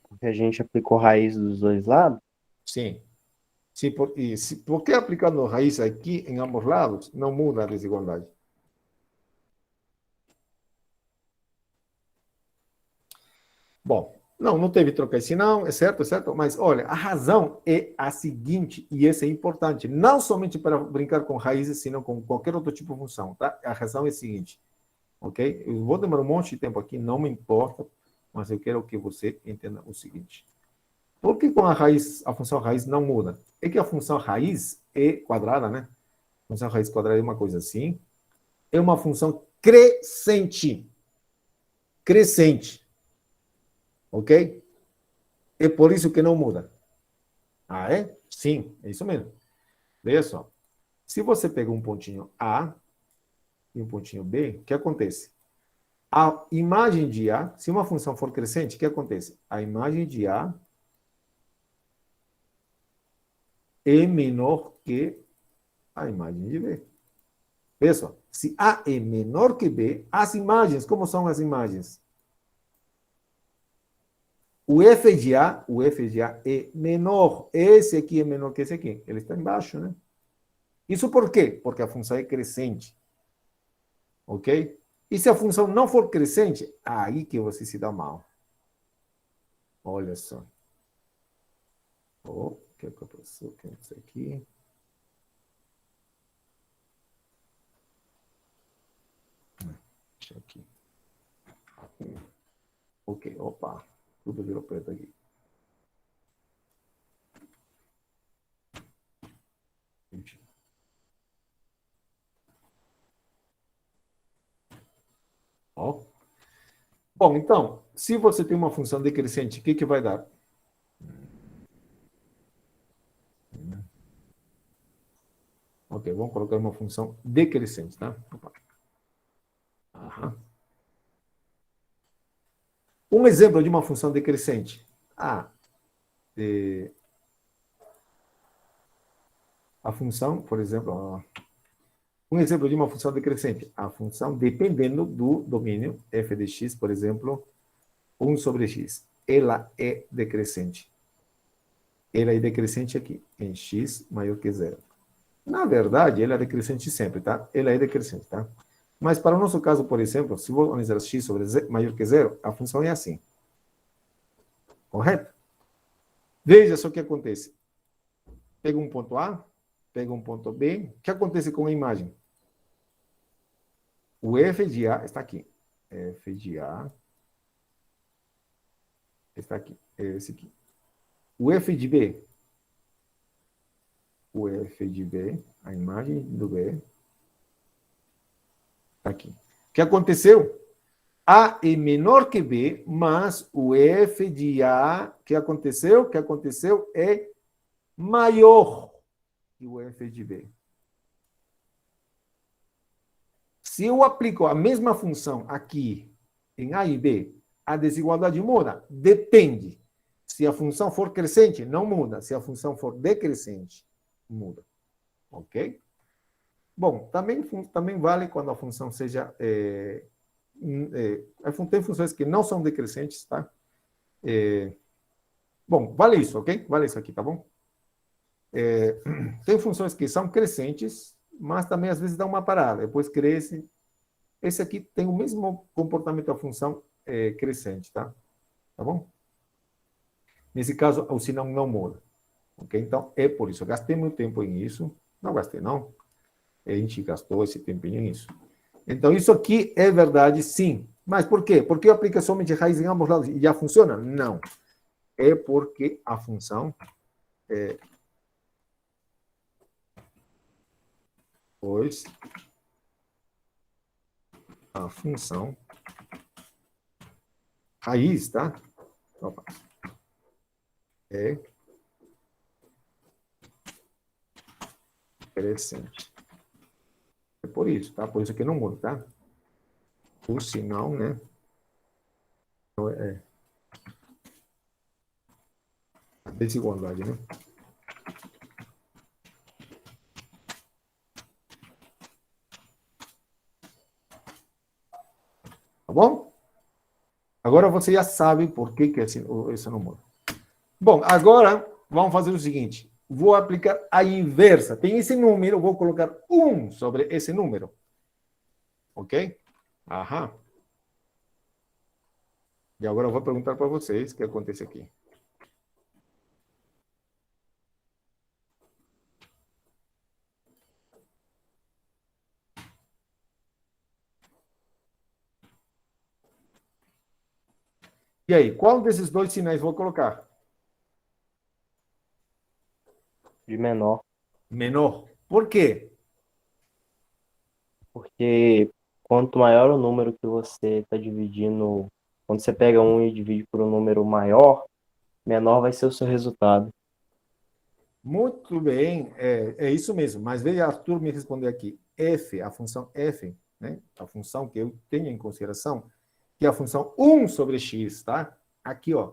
Porque a gente aplicou raiz dos dois lados. Sim. Por que aplicando raiz aqui em ambos lados não muda a desigualdade? Bom, Não, não teve troca de sinal, é certo, mas olha, a razão é a seguinte, e essa é importante, não somente para brincar com raízes, sino com qualquer outro tipo de função, tá? A razão é a seguinte, ok? Eu vou demorar um monte de tempo aqui, não me importa, mas eu quero que você entenda o seguinte. Por que com a raiz, a função raiz não muda? É que a função raiz é quadrada, né? A função raiz quadrada é uma coisa assim, é uma função crescente. Crescente. Ok? É por isso que não muda. Ah, é? Sim, é isso mesmo. Veja só. Se você pega um pontinho A e um pontinho B, o que acontece? A imagem de A, se uma função for crescente, o que acontece? A imagem de A é menor que a imagem de B. Veja só. Se A é menor que B, as imagens, como são as imagens? O f de A é menor. Esse aqui é menor que esse aqui. Ele está embaixo, né? Isso por quê? Porque a função é crescente. Ok? E se a função não for crescente, aí que você se dá mal. Olha só. O que aconteceu? O que é isso aqui? Deixa aqui. Ok, opa. Tudo virou preto aqui. Ó. Bom, então, se você tem uma função decrescente, o que vai dar? Ok, vamos colocar uma função decrescente, tá? Opa. Aham. Um exemplo de uma função decrescente. A função, por exemplo, um exemplo de uma função decrescente. A função dependendo do domínio f de x, por exemplo, 1 sobre x. Ela é decrescente. Ela é decrescente aqui, em x maior que zero. Na verdade, ela é decrescente sempre, tá? Ela é decrescente, tá? Mas para o nosso caso, por exemplo, se vou analisar x sobre maior que zero, a função é assim. Correto? Veja só o que acontece. Pega um ponto A, pega um ponto B. O que acontece com a imagem? O f de A está aqui. F de A está aqui. É esse aqui. O f de B. O f de B, a imagem do B, está aqui. O que aconteceu? A é menor que B, mas o f de A, o que aconteceu? O que aconteceu é maior que o f de B. Se eu aplico a mesma função aqui em A e B, a desigualdade muda? Depende. Se a função for crescente, não muda. Se a função for decrescente, muda. Ok? Bom, também vale quando a função seja... tem funções que não são decrescentes, tá? Bom, vale isso, ok? Vale isso aqui, tá bom? Tem funções que são crescentes, mas também às vezes dá uma parada, depois cresce. Esse aqui tem o mesmo comportamento da função crescente, tá? Tá bom? Nesse caso, o sinal não muda. Ok? Então, é por isso. Eu gastei meu tempo em isso. Não gastei, não. A gente gastou esse tempinho nisso. Então, isso aqui é verdade, sim. Mas por quê? Porque eu aplico somente raiz em ambos lados e já funciona? Não. É porque a função pois a função raiz, tá? Opa. É crescente. É por isso, tá? Por isso que não muda, tá? O sinal, né? É desigualdade, né? Tá bom? Agora você já sabe por que isso não muda. Bom, agora vamos fazer o seguinte. Vou aplicar a inversa. Tem esse número, vou colocar 1 sobre esse número. Ok? Aham. E agora eu vou perguntar para vocês o que acontece aqui. E aí, qual desses dois sinais vou colocar? De menor. Menor. Por quê? Porque quanto maior o número que você está dividindo, quando você pega um e divide por um número maior, menor vai ser o seu resultado. Muito bem, é isso mesmo. Mas veja, Arthur me responder aqui. F, a função f, né? A função que eu tenho em consideração, que é a função 1 sobre x, tá? Aqui, ó.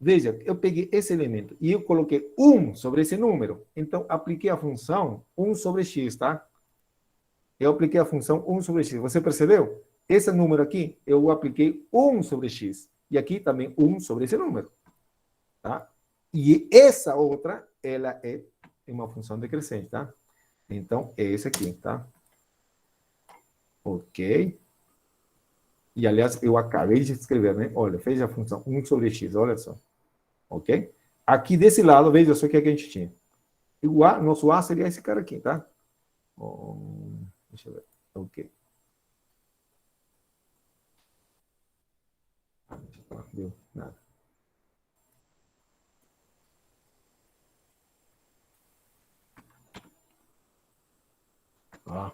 Veja, eu peguei esse elemento e eu coloquei 1 sobre esse número. Então, apliquei a função 1 sobre x, tá? Eu apliquei a função 1 sobre x. Você percebeu? Esse número aqui, eu apliquei 1 sobre x. E aqui também 1 sobre esse número. Tá? E essa outra, ela é uma função decrescente, tá? Então, é esse aqui, tá? Ok. E, aliás, eu acabei de escrever, né? Olha, fez a função 1 sobre x, olha só. Ok? Aqui desse lado, veja só o que a gente tinha. O A, nosso A seria esse cara aqui, tá? Deixa eu ver. Ok. Deu nada. Ah.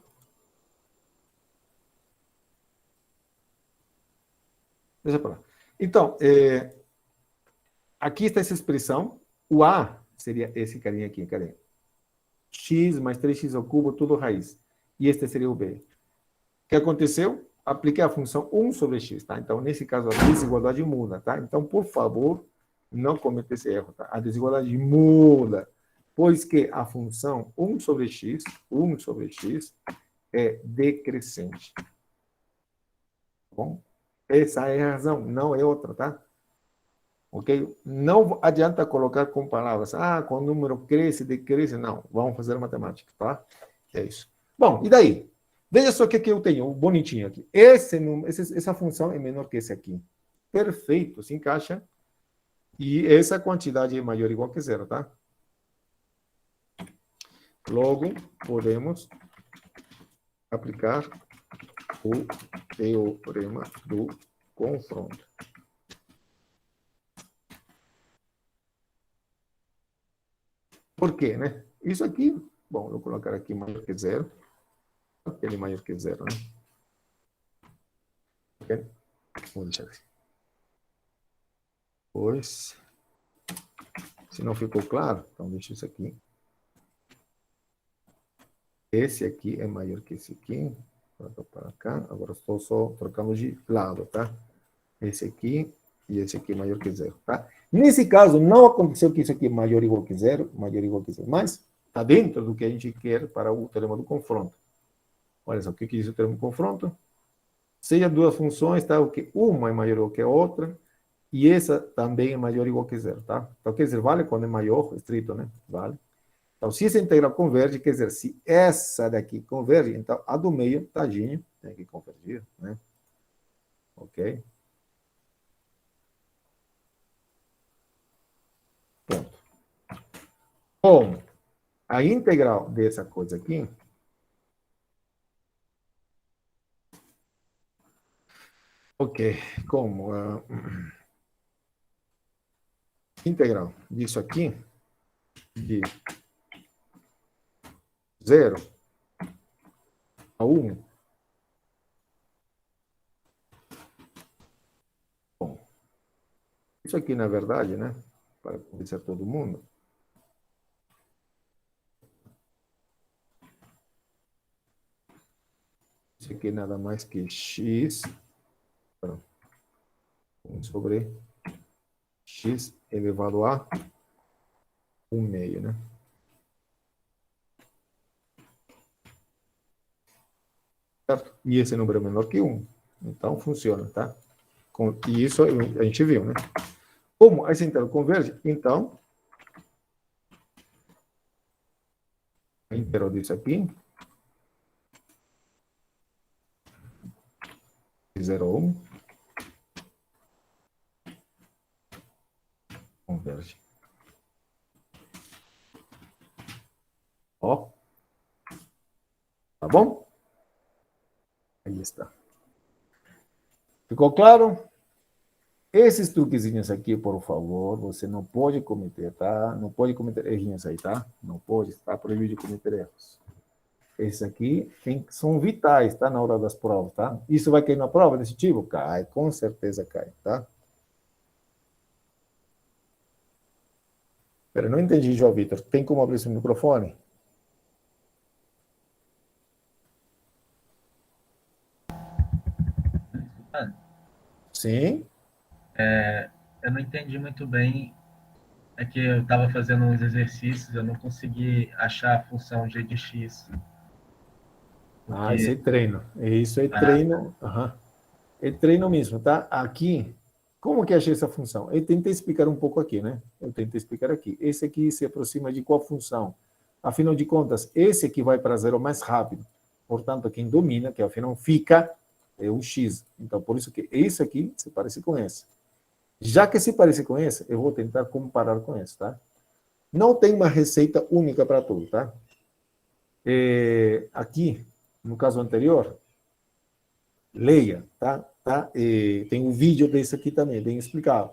Deixa pra lá. Então, aqui está essa expressão. O A seria esse carinha aqui, cadê? X mais 3x ao cubo, tudo raiz. E este seria o B. O que aconteceu? Apliquei a função 1 sobre x, tá? Então, nesse caso, a desigualdade muda, tá? Então, por favor, não cometa esse erro, tá? A desigualdade muda, pois que a função 1 sobre x é decrescente. Tá bom? Essa é a razão, não é outra, tá? Ok? Não adianta colocar com palavras, quando o número cresce, decresce, não. Vamos fazer matemática, tá? É isso. Bom, e daí? Veja só o que eu tenho, bonitinho aqui. Essa função é menor que esse aqui. Perfeito, se encaixa. E essa quantidade é maior ou igual que zero, tá? Logo, podemos aplicar o teorema do confronto. Por quê, né? Isso aqui, bom, vou colocar aqui maior que zero. Aquele maior que zero, né? Ok? Vou deixar assim. Pois, se não ficou claro, então deixa isso aqui. Esse aqui é maior que esse aqui. Para cá. Agora estou só trocando de lado, tá? Esse aqui e esse aqui é maior que zero, tá? Nesse caso, não aconteceu que isso aqui é maior ou igual que zero, mas está dentro do que a gente quer para o teorema do confronto. Olha só, o que diz o teorema do confronto? Seja duas funções, tá? O que uma é maior ou que a outra, e essa também é maior ou igual que zero, tá? Então, quer dizer, vale quando é maior, estrito, né? Vale. Então, se essa integral converge, quer dizer, se essa daqui converge, então a do meio, tadinho, tem que convergir, né? Ok? Ponto. Bom, a integral dessa coisa aqui, ok, como a integral disso aqui, de 0 a 1, bom, isso aqui, na verdade, né, para convencer todo mundo, isso aqui é nada mais que x sobre x elevado a 1 meio, né? Certo? E esse número é menor que 1. Então, funciona, tá? E isso a gente viu, né? Como essa integral converge, então, a integral disso aqui, de 0 a 1, converge. Ó. Tá bom? Aí está. Ficou claro? Esses truquezinhos aqui, por favor, você não pode cometer, tá? Não pode cometer errinhos aí, tá? Não pode, está proibido de cometer erros. Esses aqui são vitais, tá? Na hora das provas, tá? Isso vai cair na prova desse tipo? Cai, com certeza cai, tá? Pera, não entendi, João Vitor. Tem como abrir seu microfone? Sim. Eu não entendi muito bem, é que eu estava fazendo uns exercícios, eu não consegui achar a função g de x. Ah, isso é Porque, treino. Isso é treino. Aham. É treino mesmo, tá? Aqui, como que achei essa função? Eu tentei explicar um pouco aqui, né? Eu tentei explicar aqui. Esse aqui se aproxima de qual função? Afinal de contas, esse aqui vai para zero mais rápido. Portanto, quem domina, que afinal fica, é o x. Então, por isso que esse aqui se parece com esse. Já que se parece com esse, eu vou tentar comparar com esse, tá? Não tem uma receita única para tudo, tá? Aqui, no caso anterior, leia, tá? Tem um vídeo desse aqui também, bem explicado,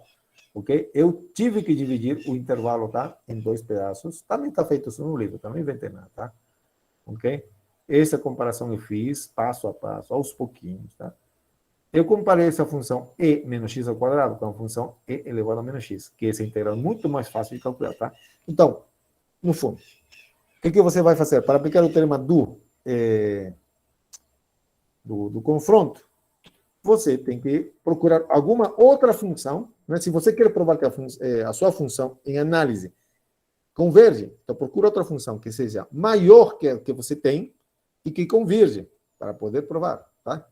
ok? Eu tive que dividir o intervalo, tá? Em 2 pedaços. Também está feito isso no livro, também vai ter nada, tá? Ok? Essa comparação eu fiz passo a passo, aos pouquinhos, tá? Eu comparei essa função e menos x ao quadrado com a função e elevado a menos x, que essa integral é muito mais fácil de calcular, tá? Então, no fundo, o que você vai fazer? Para aplicar o teorema do confronto, você tem que procurar alguma outra função, né? Se você quer provar que a sua função em análise converge, então procura outra função que seja maior que a que você tem e que converge para poder provar, tá?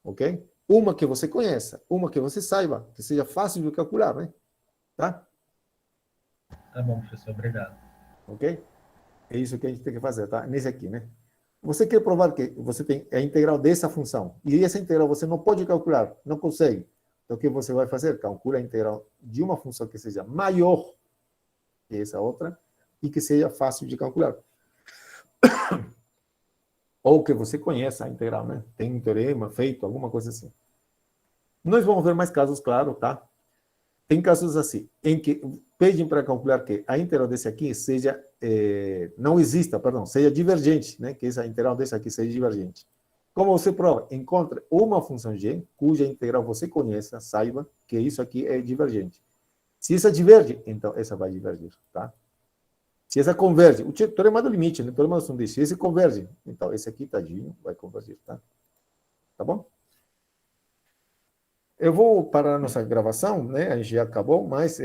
Ok? Uma que você conheça, uma que você saiba, que seja fácil de calcular, né? Tá? tá bom, professor, obrigado. Ok? É isso que a gente tem que fazer, tá? Nesse aqui, né? Você quer provar que você tem a integral dessa função, e essa integral você não pode calcular, não consegue. Então, o que você vai fazer? Calcula a integral de uma função que seja maior que essa outra e que seja fácil de calcular. Ou que você conheça a integral, né? Tem um teorema feito, alguma coisa assim. Nós vamos ver mais casos, claro, tá? Tem casos assim, em que pedem para calcular que a integral desse aqui seja, não exista, perdão, seja divergente, né? Que essa integral desse aqui seja divergente. Como você prova? Encontre uma função g, cuja integral você conheça, saiba que isso aqui é divergente. Se essa diverge, então essa vai divergir, tá? Se essa converge, o teorema do limite, né? O teorema do sanduíche, se esse converge, então esse aqui, tadinho, vai convergir, tá? Tá bom? Eu vou parar a nossa gravação, né? A gente já acabou, mas